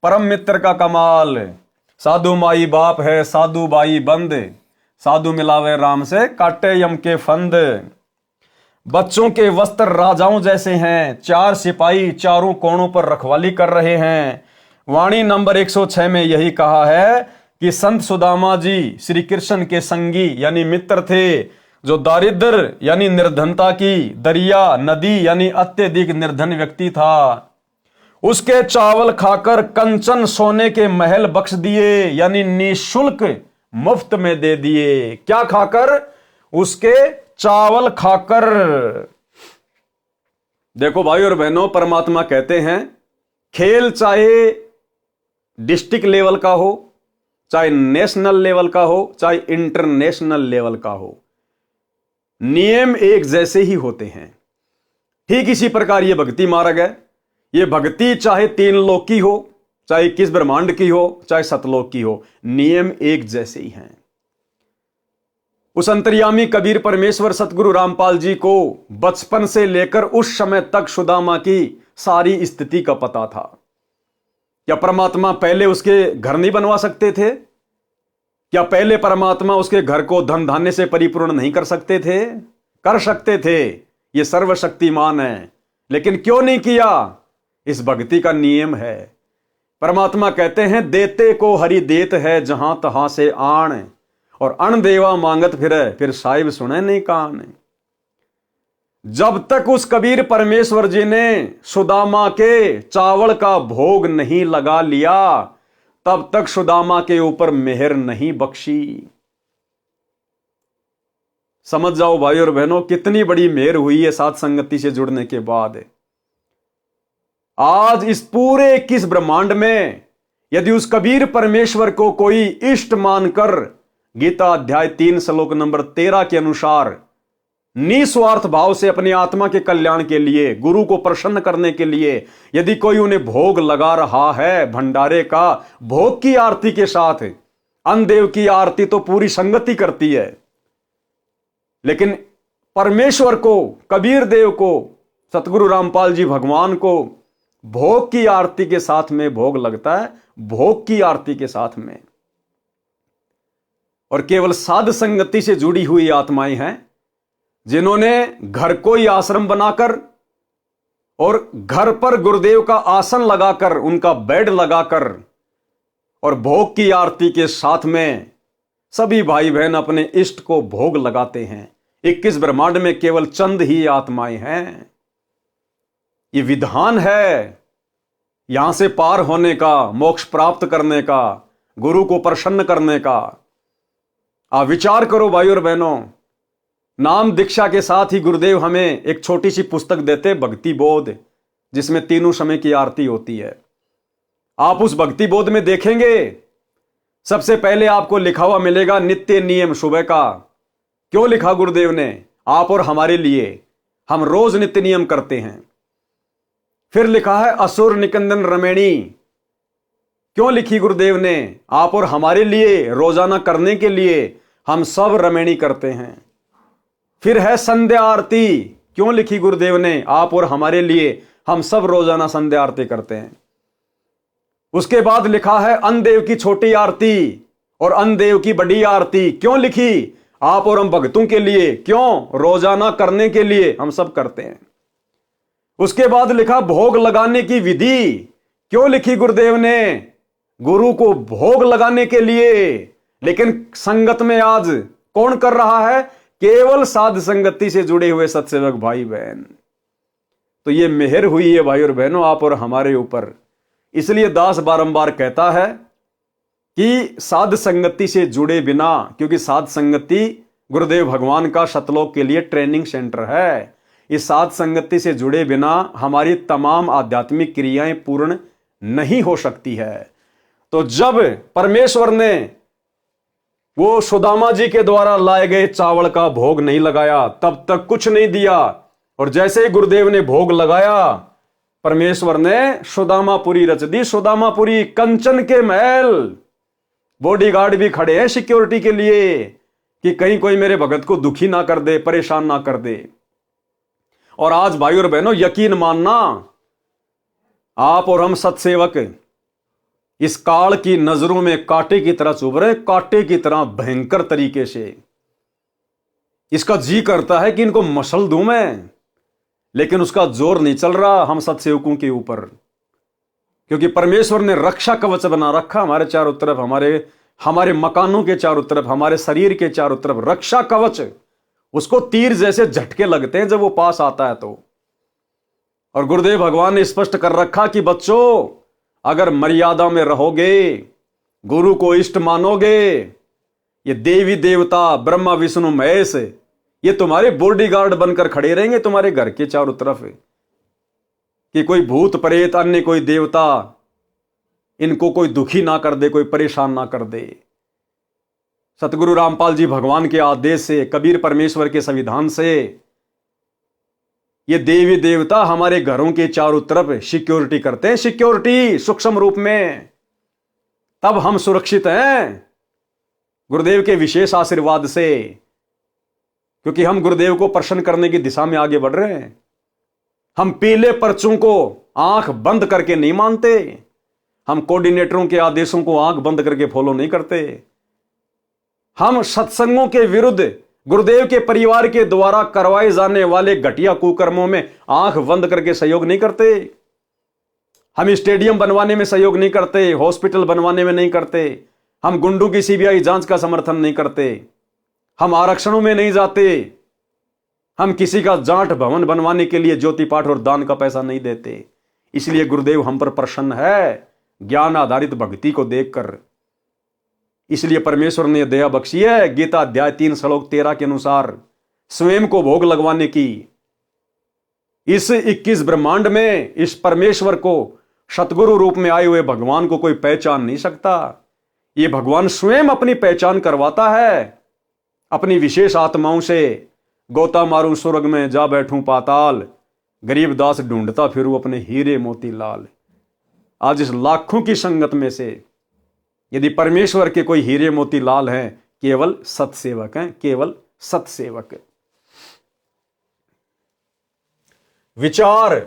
परम मित्र का कमाल। साधु माई बाप है, साधु बाई बंद, साधु मिलावे राम से काटे यम के फंद। बच्चों के वस्त्र राजाओं जैसे हैं, 4 सिपाही चारों कोणों पर रखवाली कर रहे हैं। वाणी नंबर 106 में यही कहा है कि संत सुदामा जी श्री कृष्ण के संगी यानी मित्र थे, जो दारिद्र यानी निर्धनता की दरिया नदी यानी अत्यधिक निर्धन व्यक्ति था। उसके चावल खाकर कंचन सोने के महल बख्श दिए, यानी निःशुल्क मुफ्त में दे दिए। क्या खाकर? उसके चावल खाकर। देखो भाई और बहनों, परमात्मा कहते हैं खेल चाहे डिस्ट्रिक्ट लेवल का हो, चाहे नेशनल लेवल का हो, चाहे इंटरनेशनल लेवल का हो, नियम एक जैसे ही होते हैं। ठीक इसी प्रकार ये भक्ति मार्ग है। ये भक्ति चाहे 3 लोक की हो, चाहे 21 ब्रह्मांड की हो, चाहे सतलोक की हो, नियम एक जैसे ही हैं। उस अंतर्यामी कबीर परमेश्वर सतगुरु रामपाल जी को बचपन से लेकर उस समय तक सुदामा की सारी स्थिति का पता था। क्या परमात्मा पहले उसके घर नहीं बनवा सकते थे? क्या पहले परमात्मा उसके घर को धन धान्य से परिपूर्ण नहीं कर सकते थे? कर सकते थे, ये सर्वशक्तिमान है। लेकिन क्यों नहीं किया? इस भक्ति का नियम है। परमात्मा कहते हैं देते को हरि देत है जहां तहां से आण, और अण देवा मांगत फिर साहिब सुने नहीं कान। जब तक उस कबीर परमेश्वर जी ने सुदामा के चावल का भोग नहीं लगा लिया, तब तक सुदामा के ऊपर मेहर नहीं बख्शी। समझ जाओ भाई और बहनों, कितनी बड़ी मेहर हुई है साथ संगति से जुड़ने के बाद। आज इस पूरे 21 ब्रह्मांड में यदि उस कबीर परमेश्वर को कोई इष्ट मानकर गीता अध्याय 3 श्लोक नंबर 13 के अनुसार निस्वार्थ भाव से अपनी आत्मा के कल्याण के लिए, गुरु को प्रसन्न करने के लिए यदि कोई उन्हें भोग लगा रहा है भंडारे का, भोग की आरती के साथ, अन्नदेव की आरती तो पूरी संगति करती है, लेकिन परमेश्वर को, कबीर देव को, सतगुरु रामपाल जी भगवान को भोग की आरती के साथ में भोग लगता है, भोग की आरती के साथ में। और केवल साध संगति से जुड़ी हुई आत्माएं हैं जिन्होंने घर को ही आश्रम बनाकर और घर पर गुरुदेव का आसन लगाकर, उनका बेड लगाकर और भोग की आरती के साथ में सभी भाई बहन अपने इष्ट को भोग लगाते हैं। 21 ब्रह्मांड में केवल चंद ही आत्माएं हैं। ये विधान है यहां से पार होने का, मोक्ष प्राप्त करने का, गुरु को प्रसन्न करने का। आप विचार करो भाई और बहनों, नाम दीक्षा के साथ ही गुरुदेव हमें एक छोटी सी पुस्तक देते, भक्ति बोध, जिसमें तीनों समय की आरती होती है। आप उस भक्ति बोध में देखेंगे सबसे पहले आपको लिखा हुआ मिलेगा नित्य नियम सुबह का। क्यों लिखा गुरुदेव ने? आप और हमारे लिए। हम रोज नित्य नियम करते हैं। फिर लिखा है असुर निकंदन रमेणी। क्यों लिखी गुरुदेव ने? आप और हमारे लिए, रोजाना करने के लिए हम सब रमेणी करते हैं। फिर है संध्या आरती। क्यों लिखी गुरुदेव ने? आप और हमारे लिए, हम सब रोजाना संध्या आरती करते हैं। उसके बाद लिखा है अन्नदेव की छोटी आरती और अन्नदेव की बड़ी आरती। क्यों लिखी? आप और हम भक्तों के लिए। क्यों? रोजाना करने के लिए हम सब करते हैं। उसके बाद लिखा भोग लगाने की विधि। क्यों लिखी गुरुदेव ने? गुरु को भोग लगाने के लिए। लेकिन संगत में आज कौन कर रहा है? केवल साध संगति से जुड़े हुए सत्सेवक भाई बहन। तो ये मेहर हुई है भाई और बहनों आप और हमारे ऊपर। इसलिए दास बारंबार कहता है कि साध संगति से जुड़े बिना, क्योंकि साध संगति गुरुदेव भगवान का सतलोक के लिए ट्रेनिंग सेंटर है, इस साध संगति से जुड़े बिना हमारी तमाम आध्यात्मिक क्रियाएं पूर्ण नहीं हो सकती है। तो जब परमेश्वर ने वो सुदामा जी के द्वारा लाए गए चावल का भोग नहीं लगाया, तब तक कुछ नहीं दिया। और जैसे ही गुरुदेव ने भोग लगाया, परमेश्वर ने सुदामापुरी रच दी। सुदामापुरी कंचन के महल, बॉडीगार्ड भी खड़े हैं सिक्योरिटी के लिए कि कहीं कोई मेरे भगत को दुखी ना कर दे, परेशान ना कर दे। और आज भाई और बहनों यकीन मानना, आप और हम सत्सेवक इस काल की नजरों में कांटे की तरह चुभ रहे, कांटे की तरह भयंकर तरीके से। इसका जी करता है कि इनको मसल दूं मैं, लेकिन उसका जोर नहीं चल रहा हम सत्सेवकों के ऊपर, क्योंकि परमेश्वर ने रक्षा कवच बना रखा हमारे चारों तरफ, हमारे मकानों के चारों तरफ, हमारे शरीर के चारों तरफ रक्षा कवच। उसको तीर जैसे झटके लगते हैं जब वो पास आता है तो। और गुरुदेव भगवान ने स्पष्ट कर रखा कि बच्चों, अगर मर्यादा में रहोगे, गुरु को इष्ट मानोगे, ये देवी देवता ब्रह्मा विष्णु महेश ये तुम्हारे बॉडीगार्ड बनकर खड़े रहेंगे तुम्हारे घर के चारों तरफ, कि कोई भूत प्रेत अन्य कोई देवता इनको कोई दुखी ना कर दे, कोई परेशान ना कर दे। सतगुरु रामपाल जी भगवान के आदेश से, कबीर परमेश्वर के संविधान से ये देवी देवता हमारे घरों के चारों तरफ सिक्योरिटी करते हैं, सिक्योरिटी सूक्ष्म रूप में, तब हम सुरक्षित हैं गुरुदेव के विशेष आशीर्वाद से, क्योंकि हम गुरुदेव को प्रसन्न करने की दिशा में आगे बढ़ रहे हैं। हम पीले पर्चों को आंख बंद करके नहीं मानते, हम कोऑर्डिनेटरों के आदेशों को आंख बंद करके फॉलो नहीं करते, हम सत्संगों के विरुद्ध गुरुदेव के परिवार के द्वारा करवाए जाने वाले घटिया कुकर्मों में आंख बंद करके सहयोग नहीं करते, हम स्टेडियम बनवाने में सहयोग नहीं करते, हॉस्पिटल बनवाने में नहीं करते, हम गुंडों की सीबीआई जांच का समर्थन नहीं करते, हम आरक्षणों में नहीं जाते, हम किसी का जाट भवन बनवाने के लिए ज्योति पाठ और दान का पैसा नहीं देते। इसलिए गुरुदेव हम पर प्रसन्न है ज्ञान आधारित भक्ति को देखकर। इसलिए परमेश्वर ने दया बख्शी है गीता अध्याय 3 श्लोक 13 के अनुसार स्वयं को भोग लगवाने की। इस 21 ब्रह्मांड में इस परमेश्वर को सतगुरु रूप में आए हुए भगवान को कोई पहचान नहीं सकता। ये भगवान स्वयं अपनी पहचान करवाता है अपनी विशेष आत्माओं से। गोता मारूं स्वर्ग में जा बैठूं पाताल, गरीब दास ढूंढता फिरूं अपने हीरे मोती लाल। आज इस लाखों की संगत में से यदि परमेश्वर के कोई हीरे मोती लाल हैं, केवल सत्सेवक हैं, केवल सत्सेवक। विचार,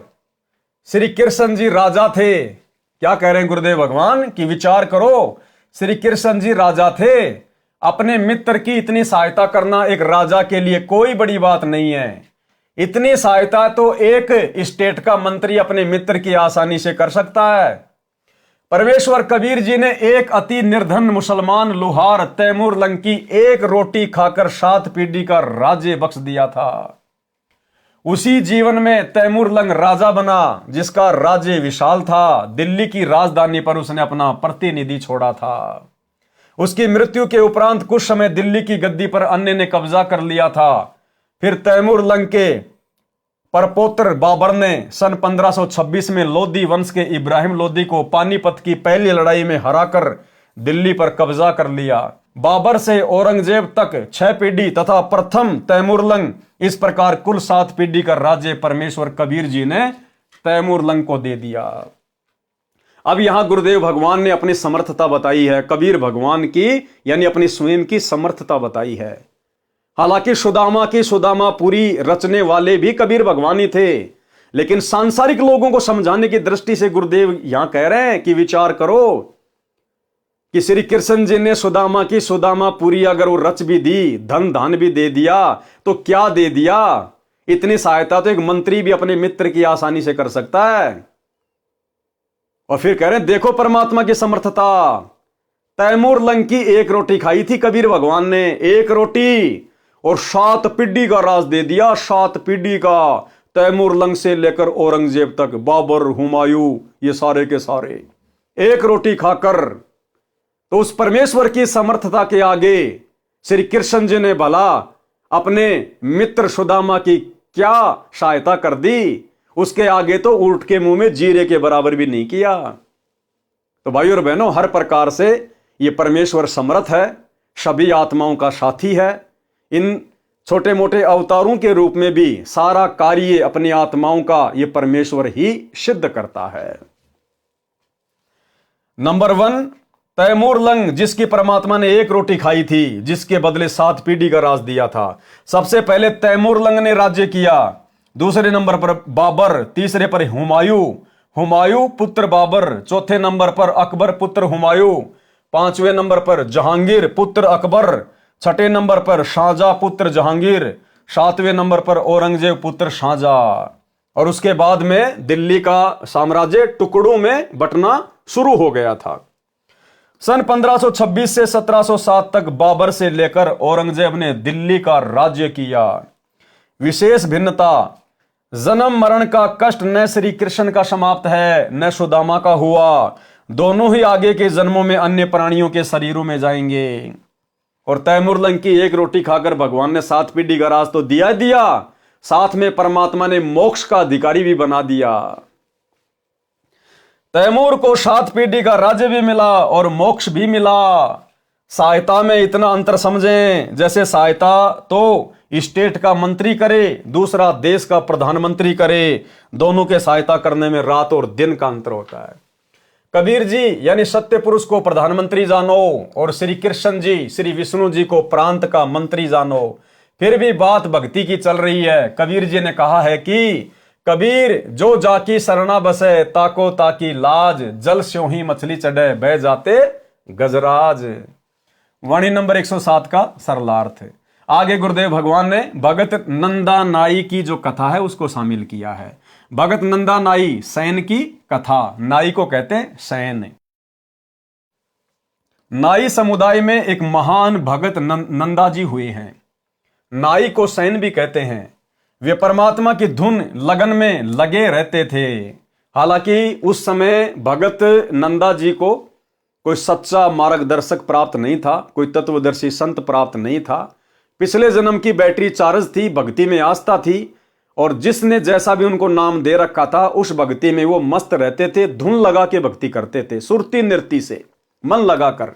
श्री कृष्ण जी राजा थे। क्या कह रहे हैं गुरुदेव भगवान कि विचार करो, श्री कृष्ण जी राजा थे, अपने मित्र की इतनी सहायता करना एक राजा के लिए कोई बड़ी बात नहीं है। इतनी सहायता तो एक स्टेट का मंत्री अपने मित्र की आसानी से कर सकता है। परमेश्वर कबीर जी ने एक अति निर्धन मुसलमान लुहार तैमूर लंग की एक रोटी खाकर 7 पीढ़ी का राज्य बख्श दिया था। उसी जीवन में तैमूर लंग राजा बना जिसका राज्य विशाल था। दिल्ली की राजधानी पर उसने अपना प्रतिनिधि छोड़ा था। उसकी मृत्यु के उपरांत कुछ समय दिल्ली की गद्दी पर अन्य ने कब्जा कर लिया था। फिर तैमूर लंग के परपोत्र बाबर ने सन 1526 में लोधी वंश के इब्राहिम लोधी को पानीपत की पहली लड़ाई में हराकर दिल्ली पर कब्जा कर लिया। बाबर से औरंगजेब तक 6 पीढ़ी तथा प्रथम तैमूर लंग, इस प्रकार कुल 7 पीढ़ी का राज्य परमेश्वर कबीर जी ने तैमूर लंग को दे दिया। अब यहां गुरुदेव भगवान ने अपनी समर्थता बताई है, कबीर भगवान की यानी अपनी स्वयं की समर्थता बताई है। हालांकि सुदामापुरी रचने वाले भी कबीर भगवान ही थे, लेकिन सांसारिक लोगों को समझाने की दृष्टि से गुरुदेव यहां कह रहे हैं कि विचार करो कि श्री कृष्ण जी ने सुदामापुरी अगर वो रच भी दी, धन धान भी दे दिया, तो क्या दे दिया? इतनी सहायता तो एक मंत्री भी अपने मित्र की आसानी से कर सकता है। और फिर कह रहे हैं देखो परमात्मा की समर्थता। तैमूर लंग की एक रोटी खाई थी कबीर भगवान ने, एक रोटी, और 7 पीढ़ी का राज दे दिया, 7 पीढ़ी का। तैमूर लंग से लेकर औरंगजेब तक, बाबर, हुमायूं, ये सारे के सारे एक रोटी खाकर। तो उस परमेश्वर की समर्थता के आगे श्री कृष्ण जी ने भला अपने मित्र सुदामा की क्या सहायता कर दी? उसके आगे तो ऊंट के मुंह में जीरे के बराबर भी नहीं किया। तो भाइयों और बहनों, हर प्रकार से ये परमेश्वर समर्थ है, सभी आत्माओं का साथी है। इन छोटे मोटे अवतारों के रूप में भी सारा कार्य अपनी आत्माओं का ये परमेश्वर ही सिद्ध करता है। नंबर 1, तैमूर लंग जिसकी परमात्मा ने एक रोटी खाई थी, जिसके बदले 7 पीढ़ी का राज दिया था। सबसे पहले तैमूर लंग ने राज्य किया। दूसरे नंबर पर बाबर, तीसरे पर हुमायूं पुत्र बाबर, चौथे नंबर पर अकबर पुत्र हुमायूं, 5वें नंबर पर जहांगीर पुत्र अकबर, छठे नंबर पर शाहजहां पुत्र जहांगीर, सातवें नंबर पर औरंगजेब पुत्र शाहजहां। और उसके बाद में दिल्ली का साम्राज्य टुकड़ों में बंटना शुरू हो गया था। सन 1526 से 1707 तक बाबर से लेकर औरंगजेब ने दिल्ली का राज्य किया। विशेष भिन्नता, जन्म मरण का कष्ट न श्री कृष्ण का समाप्त है न सुदामा का हुआ। दोनों ही आगे के जन्मों में अन्य प्राणियों के शरीरों में जाएंगे। और तैमूर की एक रोटी खाकर भगवान ने 7 पीढ़ी का राज तो दिया दिया, साथ में परमात्मा ने मोक्ष का अधिकारी भी बना दिया। तैमूर को 7 पीढ़ी का राज्य भी मिला और मोक्ष भी मिला। सहायता में इतना अंतर समझें, जैसे सहायता तो स्टेट का मंत्री करे, दूसरा देश का प्रधानमंत्री करे। दोनों के सहायता करने में रात और दिन का अंतर होता है। कबीर जी यानी सत्य पुरुष को प्रधानमंत्री जानो और श्री कृष्ण जी श्री विष्णु जी को प्रांत का मंत्री जानो। फिर भी बात भक्ति की चल रही है। कबीर जी ने कहा है कि कबीर जो जाकी शरणा बसे, ताको ताकी लाज, जल स्यों ही मछली चढ़े, बह जाते गजराज। वाणी नंबर 107 का सरलार्थ। आगे गुरुदेव भगवान ने भगत नंदा नाई की जो कथा है उसको शामिल किया है। भगत नंदा नाई, सैन की कथा। नाई को कहते हैं सैन। नाई समुदाय में एक महान भगत नंदा जी हुए हैं। नाई को सैन भी कहते हैं। वे परमात्मा की धुन लगन में लगे रहते थे। हालांकि उस समय भगत नंदा जी को कोई सच्चा मार्गदर्शक प्राप्त नहीं था, कोई तत्वदर्शी संत प्राप्त नहीं था। पिछले जन्म की बैटरी चार्ज थी, भक्ति में आस्था थी, और जिसने जैसा भी उनको नाम दे रखा था उस भक्ति में वो मस्त रहते थे। धुन लगा के भक्ति करते थे, सुरती नृत्य से मन लगाकर।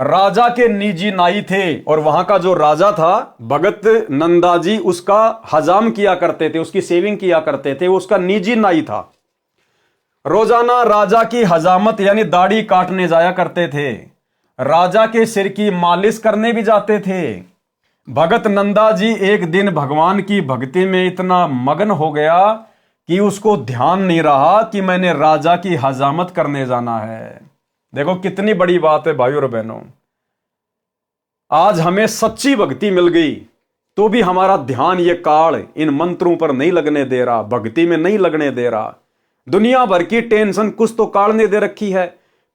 राजा के निजी नाई थे और वहां का जो राजा था भगत नंदा जी उसका हजाम किया करते थे, उसकी सेविंग किया करते थे। वो उसका निजी नाई था। रोजाना राजा की हजामत यानी दाढ़ी काटने जाया करते थे। राजा के सिर की मालिश करने भी जाते थे। भगत नंदा जी एक दिन भगवान की भक्ति में इतना मगन हो गया कि उसको ध्यान नहीं रहा कि मैंने राजा की हजामत करने जाना है। देखो कितनी बड़ी बात है भाइयों और बहनों। आज हमें सच्ची भक्ति मिल गई तो भी हमारा ध्यान ये काल इन मंत्रों पर नहीं लगने दे रहा, भक्ति में नहीं लगने दे रहा। दुनिया भर की टेंशन कुछ तो काल ने दे रखी है।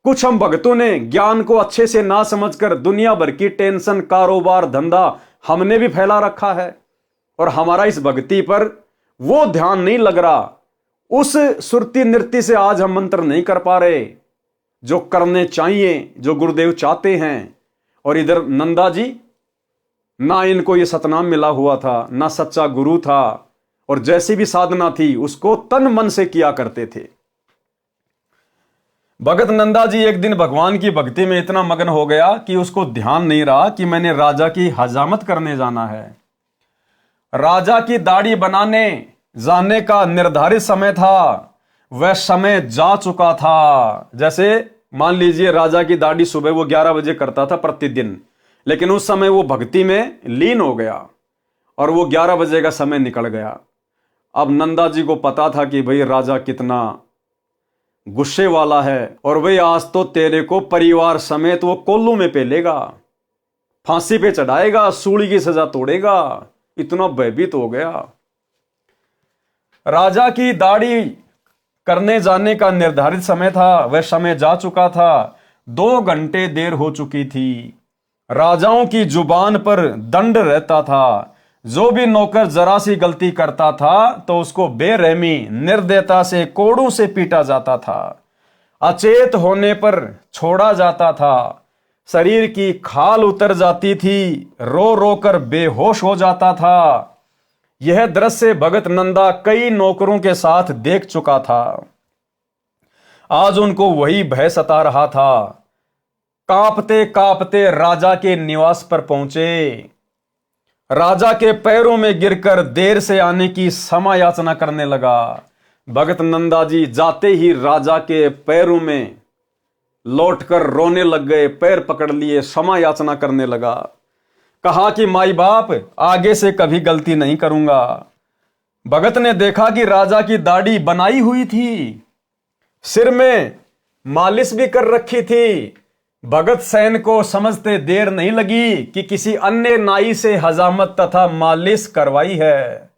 कुछ हम भक्तों ने ज्ञान को अच्छे से ना समझकर दुनिया भर की टेंशन, कारोबार, धंधा हमने भी फैला रखा है और हमारा इस भक्ति पर वो ध्यान नहीं लग रहा। उस सुरती नृत्य से आज हम मंत्र नहीं कर पा रहे जो करने चाहिए, जो गुरुदेव चाहते हैं। और इधर नंदा जी, ना इनको ये सतनाम मिला हुआ था, ना सच्चा गुरु था, और जैसी भी साधना थी उसको तन मन से किया करते थे। भगत नंदा जी एक दिन भगवान की भक्ति में इतना मगन हो गया कि उसको ध्यान नहीं रहा कि मैंने राजा की हजामत करने जाना है। राजा की दाढ़ी बनाने जाने का निर्धारित समय था, वह समय जा चुका था। जैसे मान लीजिए राजा की दाढ़ी सुबह वो 11 बजे करता था प्रतिदिन, लेकिन उस समय वो भक्ति में लीन हो गया और वो 11 बजे का समय निकल गया। अब नंदा जी को पता था कि भाई राजा कितना गुस्से वाला है और भाई आज तो तेरे को परिवार समेत वो कोल्लू में पेलेगा, फांसी पे चढ़ाएगा, सूली की सजा तोड़ेगा। इतना भयभीत हो गया। राजा की दाढ़ी करने जाने का निर्धारित समय था, वह समय जा चुका था। 2 घंटे देर हो चुकी थी। राजाओं की जुबान पर दंड रहता था। जो भी नौकर जरा सी गलती करता था तो उसको बेरहमी निर्दयता से कोड़ों से पीटा जाता था। अचेत होने पर छोड़ा जाता था। शरीर की खाल उतर जाती थी, रो रो कर बेहोश हो जाता था। यह दृश्य भगत नंदा कई नौकरों के साथ देख चुका था। आज उनको वही भय सता रहा था। कांपते कांपते राजा के निवास पर पहुंचे। राजा के पैरों में गिरकर देर से आने की क्षमा याचना करने लगा। भगत नंदा जी जाते ही राजा के पैरों में लौटकर रोने लग गए, पैर पकड़ लिए, क्षमा याचना करने लगा। कहा कि माई बाप आगे से कभी गलती नहीं करूंगा। भगत ने देखा कि राजा की दाढ़ी बनाई हुई थी, सिर में मालिश भी कर रखी थी, भगत सैन को समझते देर नहीं लगी कि किसी अन्य नाई से हजामत तथा मालिश करवाई है।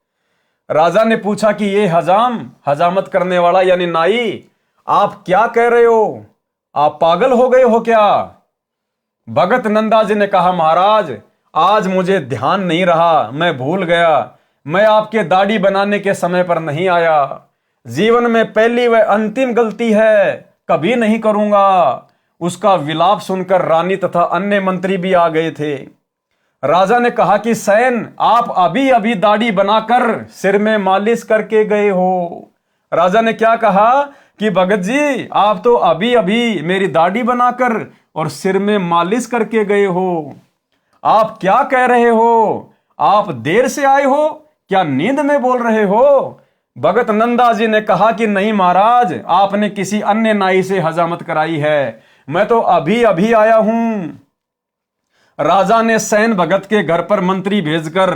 राजा ने पूछा कि ये हजामत करने वाला यानी नाई, आप क्या कह रहे हो? आप पागल हो गए हो क्या? भगत नंदा जी ने कहा, महाराज आज मुझे ध्यान नहीं रहा, मैं भूल गया। मैं आपके दाढ़ी बनाने के समय पर नहीं आया। जीवन में पहली व अंतिम गलती है, कभी नहीं करूंगा। उसका विलाप सुनकर रानी तथा अन्य मंत्री भी आ गए थे। राजा ने कहा कि सैन, आप अभी अभी दाढ़ी बनाकर सिर में मालिश करके गए हो। राजा ने क्या कहा कि भगत जी, आप तो अभी अभी मेरी दाढ़ी बनाकर और सिर में मालिश करके गए हो। आप क्या कह रहे हो? आप देर से आए हो? क्या नींद में बोल रहे हो? भगत नंदा जी ने कहा कि नहीं महाराज, आपने किसी अन्य नाई से हजामत कराई है, मैं तो अभी अभी आया हूं। राजा ने सैन भगत के घर पर मंत्री भेजकर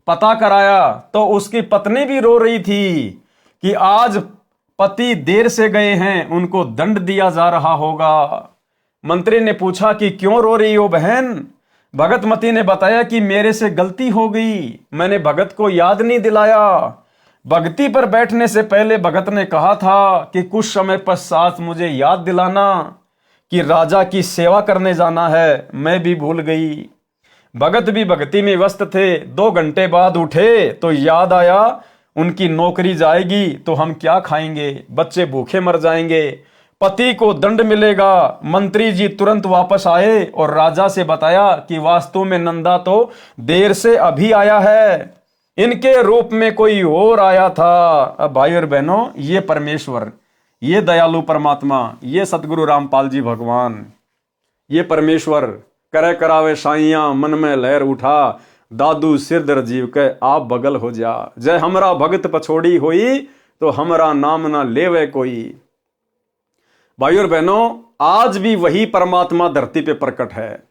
पता कराया तो उसकी पत्नी भी रो रही थी कि आज पति देर से गए हैं, उनको दंड दिया जा रहा होगा। मंत्री ने पूछा कि क्यों रो रही हो बहन? भगतमती ने बताया कि मेरे से गलती हो गई, मैंने भगत को याद नहीं दिलाया। भगती पर बैठने से पहले भगत ने कहा था कि कुछ समय पश्चात मुझे याद दिलाना कि राजा की सेवा करने जाना है, मैं भी भूल गई। भगत भी भक्ति में व्यस्त थे। 2 घंटे बाद उठे तो याद आया उनकी नौकरी जाएगी तो हम क्या खाएंगे, बच्चे भूखे मर जाएंगे, पति को दंड मिलेगा। मंत्री जी तुरंत वापस आए और राजा से बताया कि वास्तव में नंदा तो देर से अभी आया है, इनके रूप में कोई और आया था। अब भाई और बहनों, ये परमेश्वर, ये दयालु परमात्मा, ये सतगुरु रामपाल जी भगवान, ये परमेश्वर करे करावे साइया मन में लहर उठा, दादू सिर दर जीव के आप बगल हो जा। जय हमरा भगत पछोड़ी होई तो हमरा नाम ना लेवे कोई। भाई और बहनों, आज भी वही परमात्मा धरती पे प्रकट है।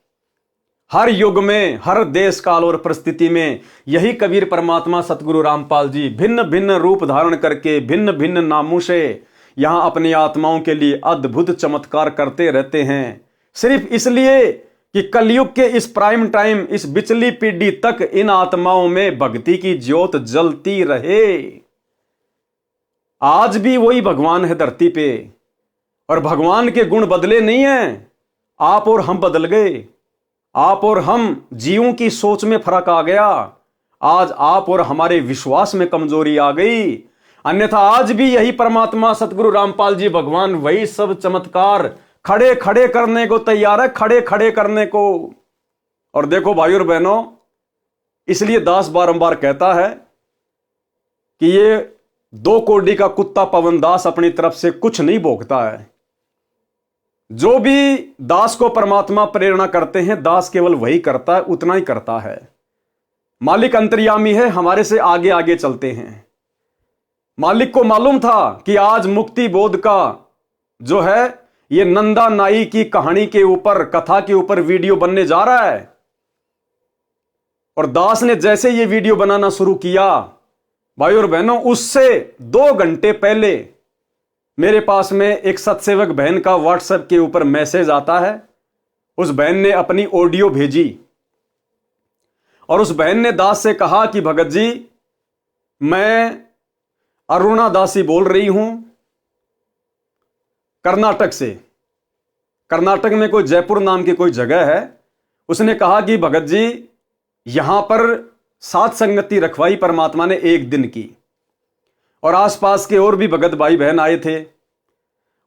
हर युग में, हर देश काल और परिस्थिति में यही कबीर परमात्मा सतगुरु रामपाल जी भिन्न भिन्न रूप धारण करके भिन्न भिन्न नामों से यहां अपनी आत्माओं के लिए अद्भुत चमत्कार करते रहते हैं, सिर्फ इसलिए कि कलयुग के इस प्राइम टाइम, इस बिचली पीढ़ी तक इन आत्माओं में भक्ति की ज्योत जलती रहे। आज भी वही भगवान है धरती पे और भगवान के गुण बदले नहीं हैं। आप और हम बदल गए, आप और हम जीवों की सोच में फर्क आ गया। आज आप और हमारे विश्वास में कमजोरी आ गई, अन्यथा आज भी यही परमात्मा सतगुरु रामपाल जी भगवान वही सब चमत्कार खड़े खड़े करने को तैयार है, खड़े खड़े करने को। और देखो भाई और बहनों, इसलिए दास बारंबार कहता है कि ये 2 कोड़ी का कुत्ता पवन दास अपनी तरफ से कुछ नहीं भोगता है। जो भी दास को परमात्मा प्रेरणा करते हैं, दास केवल वही करता है, उतना ही करता है। मालिक अंतर्यामी है, हमारे से आगे आगे चलते हैं। मालिक को मालूम था कि आज मुक्ति बोध का जो है ये नंदा नाई की कहानी के ऊपर, कथा के ऊपर वीडियो बनने जा रहा है। और दास ने जैसे ये वीडियो बनाना शुरू किया, भाई और बहनों, उससे 2 घंटे पहले मेरे पास में एक सत्सेवक बहन का व्हाट्सएप के ऊपर मैसेज आता है। उस बहन ने अपनी ऑडियो भेजी और उस बहन ने दास से कहा कि भगत जी, मैं अरुणा दासी बोल रही हूं कर्नाटक से। कर्नाटक में कोई जयपुर नाम की कोई जगह है। उसने कहा कि भगत जी, यहां पर सात संगति रखवाई परमात्मा ने 1 दिन की और आसपास के और भी भगत भाई बहन आए थे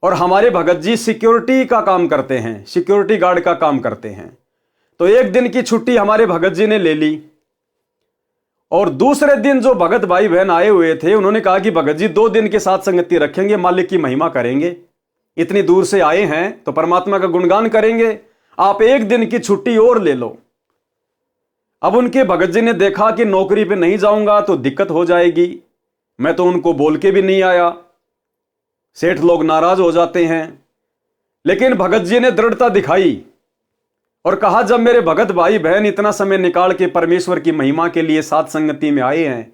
और हमारे भगत जी सिक्योरिटी का काम करते हैं, सिक्योरिटी गार्ड का काम करते हैं। तो 1 दिन की छुट्टी हमारे भगत जी ने ले ली और दूसरे दिन जो भगत भाई बहन आए हुए थे उन्होंने कहा कि भगत जी 2 दिन के साथ संगति रखेंगे, मालिक की महिमा करेंगे, इतनी दूर से आए हैं तो परमात्मा का गुणगान करेंगे, आप 1 दिन की छुट्टी और ले लो। अब उनके भगत जी ने देखा कि नौकरी पे नहीं जाऊंगा तो दिक्कत हो जाएगी, मैं तो उनको बोल के भी नहीं आया, सेठ लोग नाराज हो जाते हैं। लेकिन भगत जी ने दृढ़ता दिखाई और कहा, जब मेरे भगत भाई बहन इतना समय निकाल के परमेश्वर की महिमा के लिए साथ संगति में आए हैं,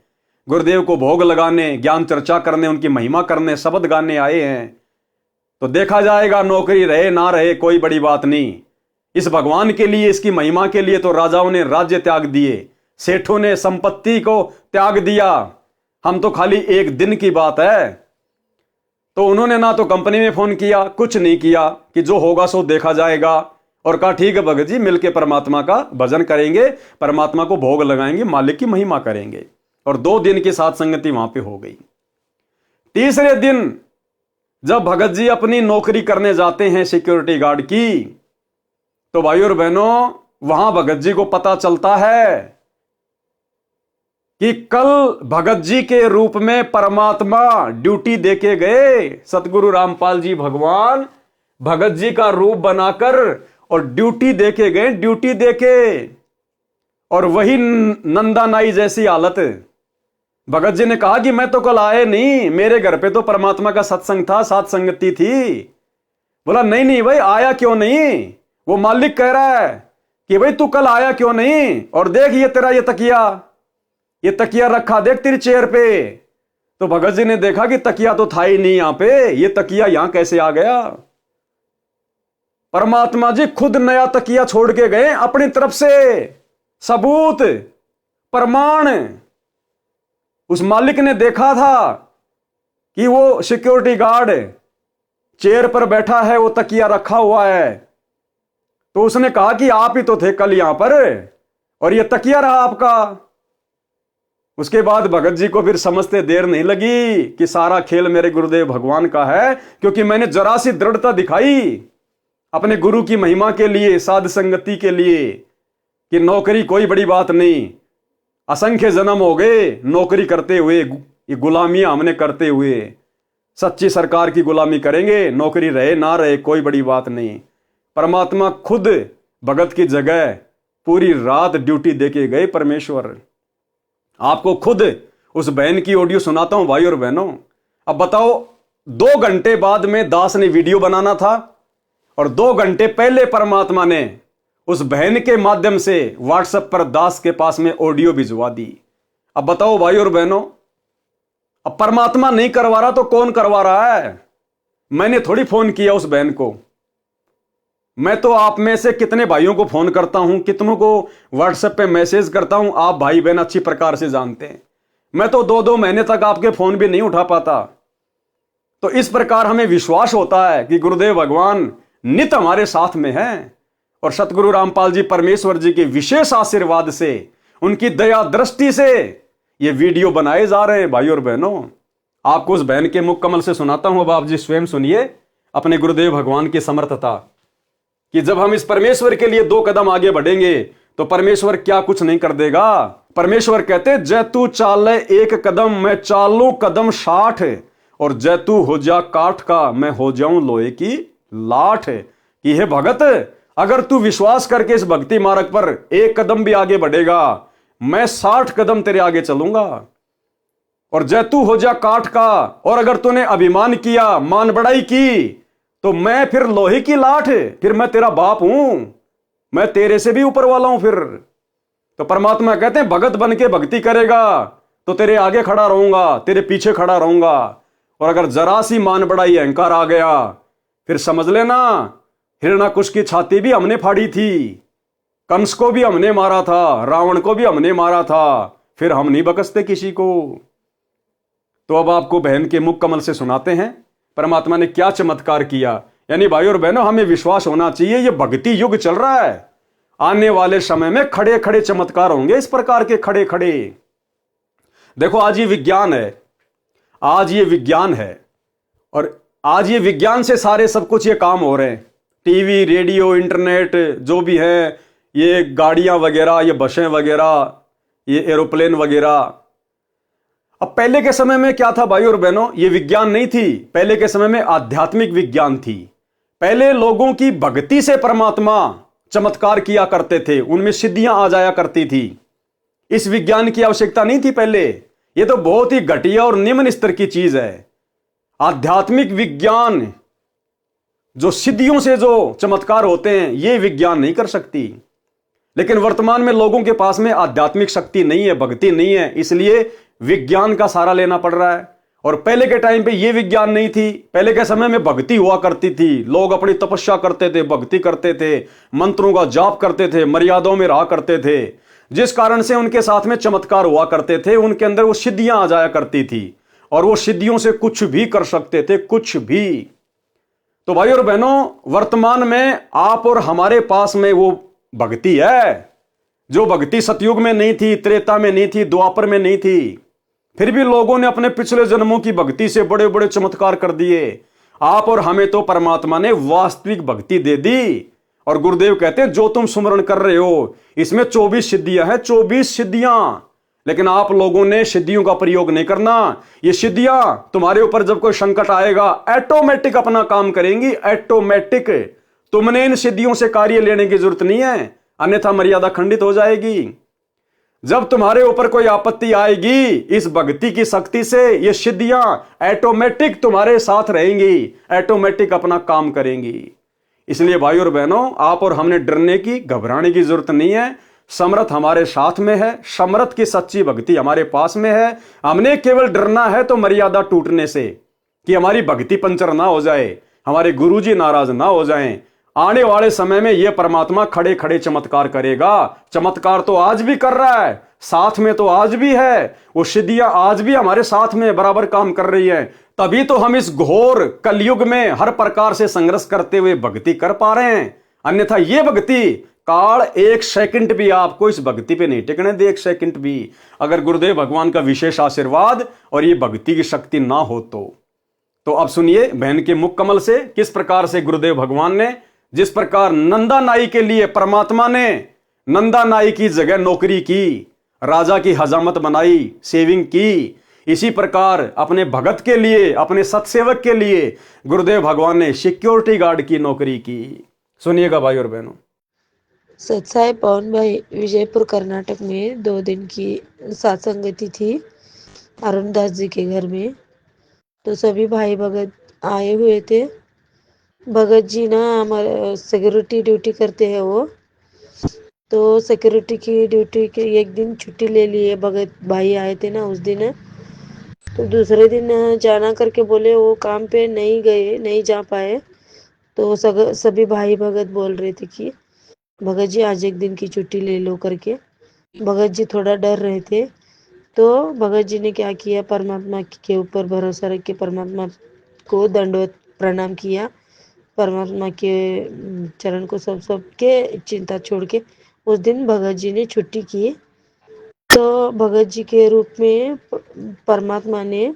गुरुदेव को भोग लगाने, ज्ञान चर्चा करने, उनकी महिमा करने, शब्द गाने आए हैं, तो देखा जाएगा, नौकरी रहे ना रहे कोई बड़ी बात नहीं, इस भगवान के लिए, इसकी महिमा के लिए तो राजाओं ने राज्य त्याग दिए, सेठों ने संपत्ति को त्याग दिया। हम तो खाली एक दिन की बात है, तो उन्होंने ना तो कंपनी में फोन किया, कुछ नहीं किया कि जो होगा सो देखा जाएगा, और कहा ठीक है भगत जी, मिलके परमात्मा का भजन करेंगे, परमात्मा को भोग लगाएंगे, मालिक की महिमा करेंगे। और 2 दिन की साथ संगति वहां पे हो गई। तीसरे दिन जब भगत जी अपनी नौकरी करने जाते हैं सिक्योरिटी गार्ड की, तो भाई और बहनों वहां भगत जी को पता चलता है कि कल भगत जी के रूप में परमात्मा ड्यूटी देके गए। सतगुरु रामपाल जी भगवान भगत जी का रूप बनाकर और ड्यूटी देके गए, ड्यूटी देके। और वही नंदा नाई जैसी हालत। भगत जी ने कहा कि मैं तो कल आए नहीं, मेरे घर पे तो परमात्मा का सत्संग था, साथ संगति थी। बोला नहीं नहीं भाई, आया क्यों नहीं? वो मालिक कह रहा है कि भाई तू कल आया क्यों नहीं? और देख ये तेरा ये तकिया रखा देख तेरी चेयर पे। तो भगत जी ने देखा कि तकिया तो था ही नहीं यहां पे, ये तकिया यहां कैसे आ गया? परमात्मा जी खुद नया तकिया छोड़ के गए अपनी तरफ से, सबूत प्रमाण। उस मालिक ने देखा था कि वो सिक्योरिटी गार्ड चेयर पर बैठा है, वो तकिया रखा हुआ है। तो उसने कहा कि आप ही तो थे कल यहां पर, और ये तकिया रहा आपका। उसके बाद भगत जी को फिर समझते देर नहीं लगी कि सारा खेल मेरे गुरुदेव भगवान का है, क्योंकि मैंने जरा सी दृढ़ता दिखाई अपने गुरु की महिमा के लिए, साध संगति के लिए, कि नौकरी कोई बड़ी बात नहीं। असंख्य जन्म हो गए नौकरी करते हुए, ये गुलामियां हमने करते हुए। सच्ची सरकार की गुलामी करेंगे, नौकरी रहे ना रहे कोई बड़ी बात नहीं। परमात्मा खुद भगत की जगह पूरी रात ड्यूटी देके गए परमेश्वर। आपको खुद उस बहन की ऑडियो सुनाता हूं भाई और बहनों। अब बताओ, 2 घंटे बाद में दास ने वीडियो बनाना था, और 2 घंटे पहले परमात्मा ने उस बहन के माध्यम से व्हाट्सएप पर दास के पास में ऑडियो भिजवा दी। अब बताओ भाई और बहनों, अब परमात्मा नहीं करवा रहा तो कौन करवा रहा है? मैंने थोड़ी फोन किया उस बहन को। मैं तो आप में से कितने भाइयों को फोन करता हूं, कितनों को व्हाट्सएप पे मैसेज करता हूं, आप भाई बहन अच्छी प्रकार से जानते हैं। मैं तो 2-2 महीने तक आपके फोन भी नहीं उठा पाता। तो इस प्रकार हमें विश्वास होता है कि गुरुदेव भगवान नित हमारे साथ में हैं, और सतगुरु रामपाल जी परमेश्वर जी के विशेष आशीर्वाद से, उनकी दया दृष्टि से ये वीडियो बनाए जा रहे हैं। भाई और बहनों, आपको उस बहन के मुख कमल से सुनाता हूं, अब आप जी स्वयं सुनिए अपने गुरुदेव भगवान की समर्थता, कि जब हम इस परमेश्वर के लिए 2 कदम आगे बढ़ेंगे तो परमेश्वर क्या कुछ नहीं कर देगा। परमेश्वर कहते, जय तू चाले 1 कदम मैं चालू कदम 60, और जय तू हो जा काठ का मैं हो जाऊं लोहे की लाठ। कि हे भगत, अगर तू विश्वास करके इस भक्ति मार्ग पर 1 कदम भी आगे बढ़ेगा, मैं 60 कदम तेरे आगे चलूंगा। और जय तू हो जा काठ का, और अगर तूने अभिमान किया, मान बढ़ाई की, तो मैं फिर लोहे की लाठ, फिर मैं तेरा बाप हूं, मैं तेरे से भी ऊपर वाला हूं फिर। तो परमात्मा कहते हैं, भगत बन के भक्ति करेगा तो तेरे आगे खड़ा रहूंगा, तेरे पीछे खड़ा रहूंगा। और अगर जरा सी मान बढ़ाई, अहंकार आ गया, फिर समझ लेना हिरण्याकुश की छाती भी हमने फाड़ी थी, कंस को भी हमने मारा था, रावण को भी हमने मारा था, फिर हम नहीं बकसते किसी को। तो अब आपको बहन के मुख कमल से सुनाते हैं परमात्मा ने क्या चमत्कार किया। यानी भाई और बहनों, हमें विश्वास होना चाहिए, ये भक्ति युग चल रहा है। आने वाले समय में खड़े खड़े चमत्कार होंगे, इस प्रकार के खड़े खड़े। देखो, आज ये विज्ञान है, आज ये विज्ञान है, और आज ये विज्ञान से सारे सब कुछ ये काम हो रहे हैं। टीवी, रेडियो, इंटरनेट जो भी है, ये गाड़ियां वगैरह, ये बसें वगैरह, ये एरोप्लेन वगैरह। अब पहले के समय में क्या था भाई और बहनों, ये विज्ञान नहीं थी। पहले के समय में आध्यात्मिक विज्ञान थी। पहले लोगों की भक्ति से परमात्मा चमत्कार किया करते थे, उनमें सिद्धियां आ जाया करती थी। इस विज्ञान की आवश्यकता नहीं थी पहले। ये तो बहुत ही घटिया और निम्न स्तर की चीज है। आध्यात्मिक विज्ञान, जो सिद्धियों से जो चमत्कार होते हैं, ये विज्ञान नहीं कर सकती। लेकिन वर्तमान में लोगों के पास में आध्यात्मिक शक्ति नहीं है, भक्ति नहीं है, इसलिए विज्ञान का सहारा लेना पड़ रहा है। और पहले के टाइम पे ये विज्ञान नहीं थी। पहले के समय में भक्ति हुआ करती थी, लोग अपनी तपस्या करते थे, भक्ति करते थे, मंत्रों का जाप करते थे, मर्यादाओं में रहा करते थे, जिस कारण से उनके साथ में चमत्कार हुआ करते थे, उनके अंदर वो सिद्धियां आ जाया करती थी और वो सिद्धियों से कुछ भी कर सकते थे, कुछ भी। तो भाई और बहनों, वर्तमान में आप और हमारे पास में वो भक्ति है जो भक्ति सतयुग में नहीं थी, त्रेता में नहीं थी, द्वापर में नहीं थी। फिर भी लोगों ने अपने पिछले जन्मों की भक्ति से बड़े बड़े चमत्कार कर दिए। आप और हमें तो परमात्मा ने वास्तविक भक्ति दे दी। और गुरुदेव कहते हैं जो तुम सुमरण कर रहे हो इसमें 24 सिद्धियां हैं, 24 सिद्धियां। लेकिन आप लोगों ने सिद्धियों का प्रयोग नहीं करना। ये सिद्धियां तुम्हारे ऊपर जब कोई संकट आएगा ऑटोमेटिक अपना काम करेंगी, ऑटोमेटिक। तुमने इन सिद्धियों से कार्य लेने की जरूरत नहीं है, अन्यथा मर्यादा खंडित हो जाएगी। जब तुम्हारे ऊपर कोई आपत्ति आएगी, इस भक्ति की शक्ति से ये सिद्धियां ऑटोमेटिक तुम्हारे साथ रहेंगी, ऑटोमेटिक अपना काम करेंगी। इसलिए भाई और बहनों, आप और हमने डरने की, घबराने की जरूरत नहीं है। समर्थ हमारे साथ में है, समर्थ की सच्ची भक्ति हमारे पास में है। हमने केवल डरना है तो मर्यादा टूटने से, कि हमारी भक्ति पंचर ना हो जाए, हमारे गुरुजी नाराज ना हो जाएं। आने वाले समय में यह परमात्मा खड़े खड़े चमत्कार करेगा। चमत्कार तो आज भी कर रहा है, साथ में तो आज भी है, वो सिद्धियां आज भी हमारे साथ में बराबर काम कर रही है। तभी तो हम इस घोर कलयुग में हर प्रकार से संघर्ष करते हुए भक्ति कर पा रहे हैं। अन्यथा ये भक्ति काल एक सेकंड भी आपको इस भक्ति पे नहीं टिकने दे, एक सेकंड भी, अगर गुरुदेव भगवान का विशेष आशीर्वाद और ये भक्ति की शक्ति ना हो तो अब सुनिए बहन के मुख कमल से किस प्रकार से गुरुदेव भगवान ने, जिस प्रकार नंदा नाई के लिए परमात्मा ने नंदा नाई की जगह नौकरी की, राजा की हजामत बनाई, सेविंग की, इसी प्रकार अपने भगत के लिए, अपने सत्सेवक के लिए गुरुदेव भगवान ने सिक्योरिटी गार्ड की नौकरी की। सुनिएगा भाई और बहनों। सत्साई पवन भाई विजयपुर कर्नाटक में 2 दिन की सत्संगति थी अरुणदास जी के घर में। तो सभी भाई भगत आए हुए थे। भगत जी ना हमारे सिक्योरिटी ड्यूटी करते हैं वो, तो सिक्योरिटी की ड्यूटी के एक दिन छुट्टी ले लिए। भगत भाई आए थे ना उस दिन, तो दूसरे दिन जाना करके बोले, वो काम पे नहीं गए, नहीं जा पाए। तो सभी भाई भगत बोल रहे थे कि भगत जी आज एक दिन की छुट्टी ले लो करके। भगत जी थोड़ा डर रहे थे, तो भगत जी ने क्या किया, परमात्मा के ऊपर भरोसा रख के परमात्मा को दंडवत प्रणाम किया। परमात्मा के चरण को सब के चिंता छोड़ के उस दिन भगत जी ने छुट्टी की। तो भगत जी के रूप में परमात्मा ने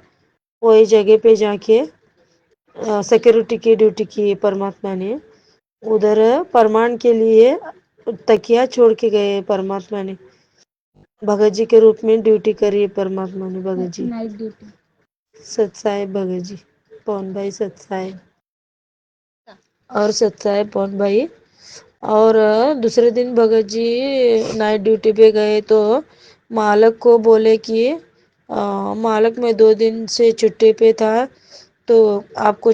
वही जगह पे जाके सिक्योरिटी की ड्यूटी की। परमात्मा ने उधर प्रमाण के लिए तकिया छोड़ के गए। परमात्मा ने भगत जी के रूप में ड्यूटी करी। परमात्मा ने भगत जी नाइट ड्यूटी। सत्साहेब भगत जी, पवन भाई सत्साहेब और सत्साहेब पवन भाई। और दूसरे दिन भगत जी नाइट ड्यूटी पे गए तो मालक को बोले कि मालक मैं 2 दिन से छुट्टी पे था, तो आपको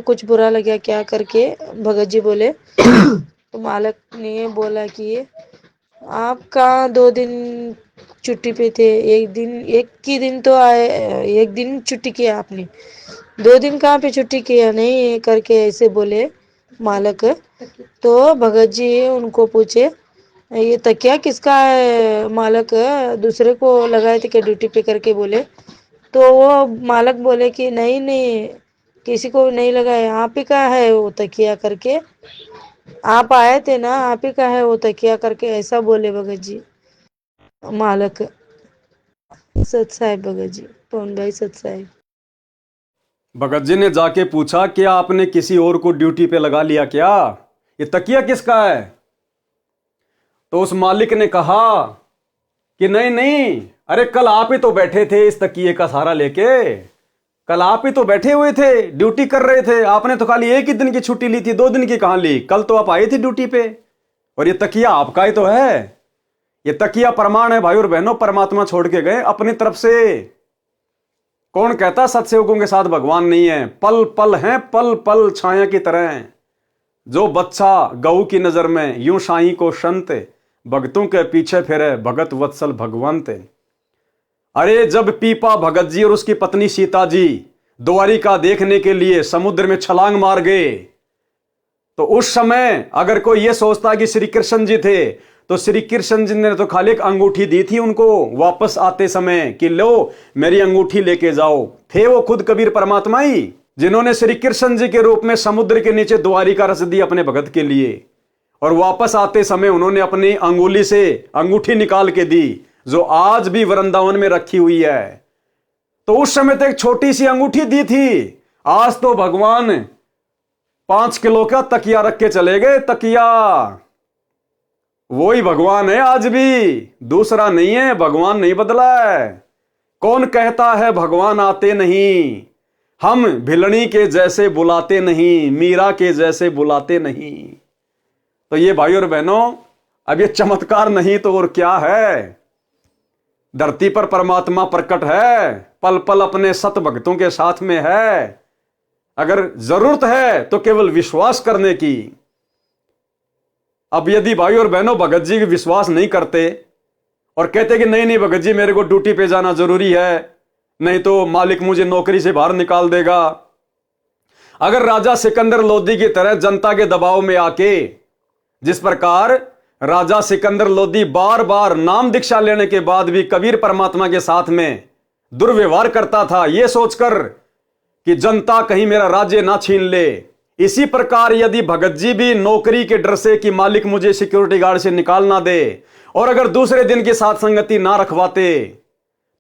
कुछ बुरा लगा क्या करके भगत जी बोले। तो मालक ने बोला कि आप कहाँ 2 दिन छुट्टी पे थे, एक ही दिन तो आए, एक दिन छुट्टी किया आपने, 2 दिन कहाँ पे छुट्टी किया नहीं करके ऐसे बोले मालक। तो भगत जी उनको पूछे ये तकिया किसका है मालक, दूसरे को लगाए थे क्या ड्यूटी पे करके बोले। तो वो मालक बोले कि नहीं किसी को नहीं लगाया, आप ही का है वो तकिया करके, आप आए थे ना, आप ही का है वो तकिया करके ऐसा बोले भगत जी मालक। सत्साहेब भगत जी, पवन भाई सत्साहेब। भगत जी ने जाके पूछा कि आपने किसी और को ड्यूटी पे लगा लिया क्या, ये तकिया किसका है। तो उस मालिक ने कहा कि नहीं, अरे कल आप ही तो बैठे थे इस तकिए का सहारा लेके, कल आप ही तो बैठे हुए थे, ड्यूटी कर रहे थे, आपने तो खाली एक ही दिन की छुट्टी ली थी, 2 दिन की कहां ली, कल तो आप आए थे ड्यूटी पे, और ये तकिया आपका ही तो है। ये तकिया प्रमाण है भाई और बहनों, परमात्मा छोड़ के गए अपनी तरफ से। कौन कहता सत्सेवकों के साथ भगवान नहीं है, पल पल हैं, पल पल छाया की तरह। जो बच्चा गऊ की नजर में यूं साईं को संत, भक्तों के पीछे फिरे भगत वत्सल भगवंत। अरे जब पीपा भगत जी और उसकी पत्नी सीता जी द्वारिका देखने के लिए समुद्र में छलांग मार गए, तो उस समय अगर कोई यह सोचता कि श्री कृष्ण जी थे, तो श्री कृष्ण जी ने तो खाली एक अंगूठी दी थी उनको वापस आते समय कि लो मेरी अंगूठी लेके जाओ। थे वो खुद कबीर परमात्मा ही जिन्होंने श्री कृष्ण जी के रूप में समुद्र के नीचे द्वारिका रच दी अपने भगत के लिए, और वापस आते समय उन्होंने अपनी अंगुली से अंगूठी निकाल के दी जो आज भी वृंदावन में रखी हुई है। तो उस समय तो एक छोटी सी अंगूठी दी थी, आज तो भगवान 5 किलो का तकिया रख के चले गए। तकिया वही भगवान है आज भी, दूसरा नहीं है। भगवान नहीं बदला है। कौन कहता है भगवान आते नहीं, हम भिलनी के जैसे बुलाते नहीं, मीरा के जैसे बुलाते नहीं। तो ये भाई और बहनों, अब ये चमत्कार नहीं तो और क्या है। धरती पर परमात्मा प्रकट है, पल पल अपने सत भक्तों के साथ में है। अगर जरूरत है तो केवल विश्वास करने की। अब यदि भाई और बहनों भगत जी विश्वास नहीं करते और कहते कि नहीं नहीं भगत जी मेरे को ड्यूटी पे जाना जरूरी है, नहीं तो मालिक मुझे नौकरी से बाहर निकाल देगा। अगर राजा सिकंदर लोदी की तरह जनता के दबाव में आके, जिस प्रकार राजा सिकंदर लोदी बार बार नाम दीक्षा लेने के बाद भी कबीर परमात्मा के साथ में दुर्व्यवहार करता था, यह सोचकर कि जनता कहीं मेरा राज्य ना छीन ले, इसी प्रकार यदि भगत जी भी नौकरी के डर से कि मालिक मुझे सिक्योरिटी गार्ड से निकाल ना दे, और अगर दूसरे दिन की साथ संगति ना रखवाते,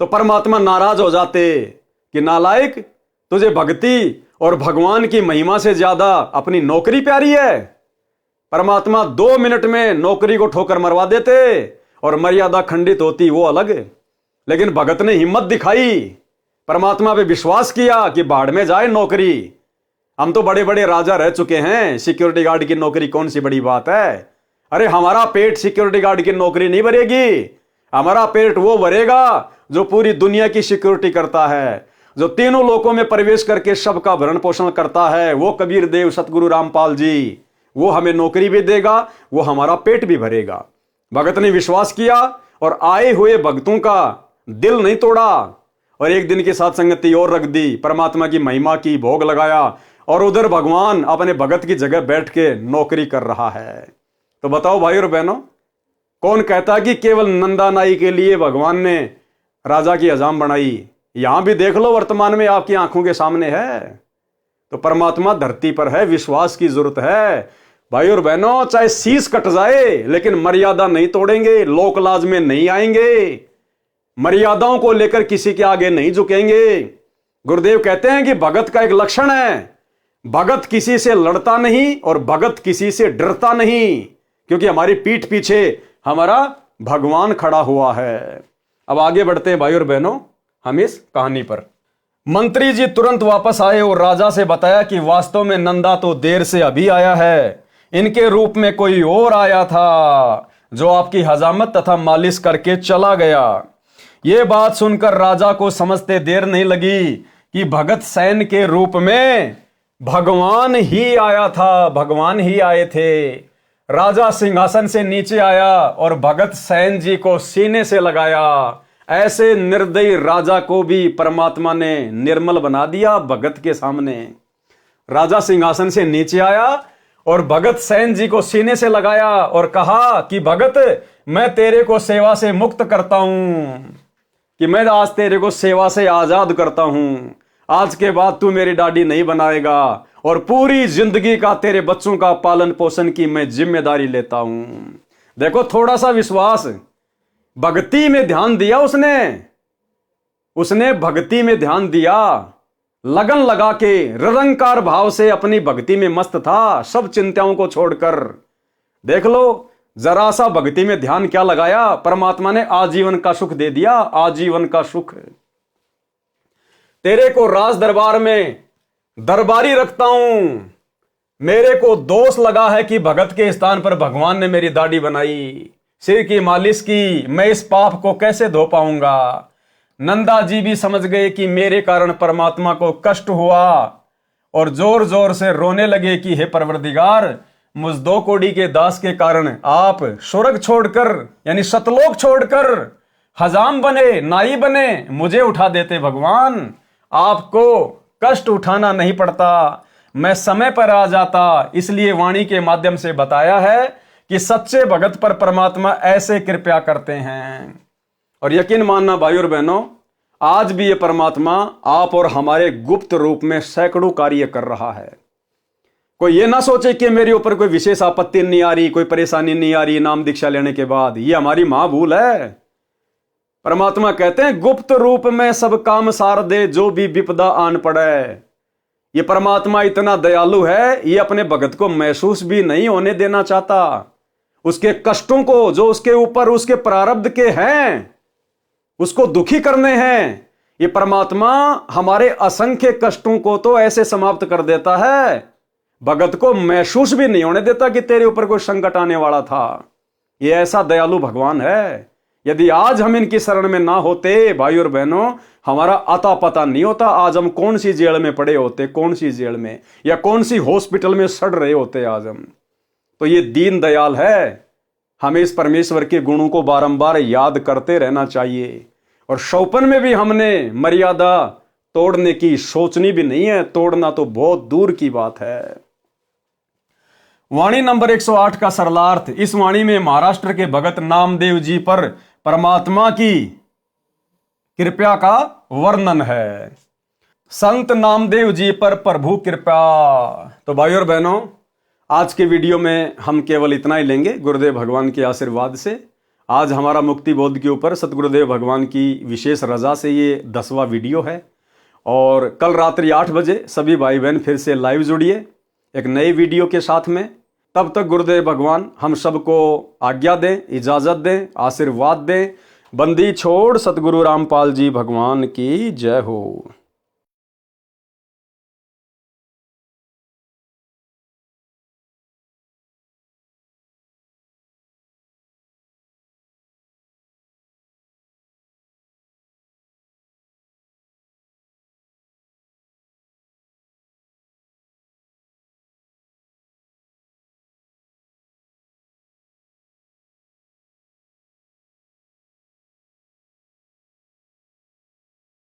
तो परमात्मा नाराज हो जाते कि नालायक, तुझे भक्ति और भगवान की महिमा से ज्यादा अपनी नौकरी प्यारी है। परमात्मा 2 मिनट में नौकरी को ठोकर मरवा देते और मर्यादा खंडित होती, वो अलग। लेकिन भगत ने हिम्मत दिखाई, परमात्मा पे विश्वास किया कि बाढ़ में जाए नौकरी। हम तो बड़े बड़े राजा रह चुके हैं, सिक्योरिटी गार्ड की नौकरी कौन सी बड़ी बात है। अरे हमारा पेट सिक्योरिटी गार्ड की नौकरी नहीं भरेगी, हमारा पेट वो भरेगा जो पूरी दुनिया की सिक्योरिटी करता है, जो तीनों लोकों में प्रवेश करके सबका भरण पोषण करता है। वो कबीर देव सतगुरु रामपाल जी, वो हमें नौकरी भी देगा, वो हमारा पेट भी भरेगा। भगत ने विश्वास किया और आए हुए भक्तों का दिल नहीं तोड़ा, और एक दिन की साथ संगति और रख दी, परमात्मा की महिमा की भोग लगाया, और उधर भगवान अपने भगत की जगह बैठ के नौकरी कर रहा है। तो बताओ भाई और बहनों, कौन कहता कि केवल नंदा नाई के लिए भगवान ने राजा की हजाम बनाई। यहां भी देख लो, वर्तमान में आपकी आंखों के सामने है। तो परमात्मा धरती पर है, विश्वास की जरूरत है भाई और बहनों। चाहे शीश कट जाए लेकिन मर्यादा नहीं तोड़ेंगे, लोक लाज में नहीं आएंगे, मर्यादाओं को लेकर किसी के आगे नहीं झुकेंगे। गुरुदेव कहते हैं कि भगत का एक लक्षण है, भगत किसी से लड़ता नहीं और भगत किसी से डरता नहीं, क्योंकि हमारी पीठ पीछे हमारा भगवान खड़ा हुआ है। अब आगे बढ़ते हैं भाई और बहनों हम इस कहानी पर। मंत्री जी तुरंत वापस आए और राजा से बताया कि वास्तव में नंदा तो देर से अभी आया है, इनके रूप में कोई और आया था जो आपकी हजामत तथा मालिश करके चला गया। यह बात सुनकर राजा को समझते देर नहीं लगी कि भगत सैन के रूप में भगवान ही आया था, भगवान ही आए थे। राजा सिंहासन से नीचे आया और भगत सैन जी को सीने से लगाया। ऐसे निर्दयी राजा को भी परमात्मा ने निर्मल बना दिया भगत के सामने। राजा सिंहासन से नीचे आया और भगत सैन जी को सीने से लगाया और कहा कि भगत, मैं तेरे को सेवा से मुक्त करता हूं, कि मैं आज तेरे को सेवा से आजाद करता हूं। आज के बाद तू मेरी दाढ़ी नहीं बनाएगा और पूरी जिंदगी का तेरे बच्चों का पालन पोषण की मैं जिम्मेदारी लेता हूं। देखो, थोड़ा सा विश्वास, भक्ति में ध्यान दिया उसने भक्ति में ध्यान दिया, लगन लगा के निरंकार भाव से अपनी भक्ति में मस्त था, सब चिंताओं को छोड़कर। देख लो, जरा सा भक्ति में ध्यान क्या लगाया, परमात्मा ने आजीवन का सुख दे दिया, आजीवन का सुख। तेरे को राज दरबार में दरबारी रखता हूं। मेरे को दोष लगा है कि भगत के स्थान पर भगवान ने मेरी दाढ़ी बनाई, सिर की मालिश की, मैं इस पाप को कैसे धो पाऊंगा। नंदा जी भी समझ गए कि मेरे कारण परमात्मा को कष्ट हुआ और जोर जोर से रोने लगे कि हे परवरदिगार, मुझ 2 कोड़ी के दास के कारण आप स्वर्ग छोड़कर यानी सतलोक छोड़कर हजाम बने, नाई बने, मुझे उठा देते भगवान। आपको कष्ट उठाना नहीं पड़ता, मैं समय पर आ जाता। इसलिए वाणी के माध्यम से बताया है कि सच्चे भगत पर परमात्मा ऐसे कृपया करते हैं। और यकीन मानना भाइयों और बहनों, आज भी ये परमात्मा आप और हमारे गुप्त रूप में सैकड़ों कार्य कर रहा है। कोई ये ना सोचे कि मेरे ऊपर कोई विशेष आपत्ति नहीं आ रही, कोई परेशानी नहीं आ रही नाम दीक्षा लेने के बाद। ये हमारी महाभूल है। परमात्मा कहते हैं गुप्त रूप में सब काम सार दे, जो भी विपदा आन पड़े। ये परमात्मा इतना दयालु है, ये अपने भगत को महसूस भी नहीं होने देना चाहता। उसके कष्टों को जो उसके ऊपर उसके प्रारब्ध के हैं, उसको दुखी करने हैं। ये परमात्मा हमारे असंख्य कष्टों को तो ऐसे समाप्त कर देता है, भगत को महसूस भी नहीं होने देता कि तेरे ऊपर कोई संकट आने वाला था। ये ऐसा दयालु भगवान है। यदि आज हम इनकी शरण में ना होते भाई और बहनों, हमारा अता पता नहीं होता आज हम कौन सी जेल में पड़े होते, कौन सी जेल में या कौन सी हॉस्पिटल में सड़ रहे होते आज हम। तो ये दीन दयाल है। हमें इस परमेश्वर के गुणों को बारंबार याद करते रहना चाहिए। और शौपन में भी हमने मर्यादा तोड़ने की सोचनी भी नहीं है, तोड़ना तो बहुत दूर की बात है। वाणी नंबर 108 का सरलार्थ। इस वाणी में महाराष्ट्र के भगत नामदेव जी पर परमात्मा की कृपा का वर्णन है। संत नामदेव जी पर प्रभु कृपा। तो भाइयों और बहनों, आज के वीडियो में हम केवल इतना ही लेंगे गुरुदेव भगवान के आशीर्वाद से। आज हमारा मुक्ति बोध के ऊपर सतगुरुदेव भगवान की विशेष रजा से ये 10वां वीडियो है। और कल रात्रि 8 बजे सभी भाई बहन फिर से लाइव जुड़िए एक नए वीडियो के साथ में। तब तक गुरुदेव भगवान हम सबको आज्ञा दें, इजाजत दें, आशीर्वाद दें। बंदी छोड़ सतगुरु रामपाल जी भगवान की जय हो।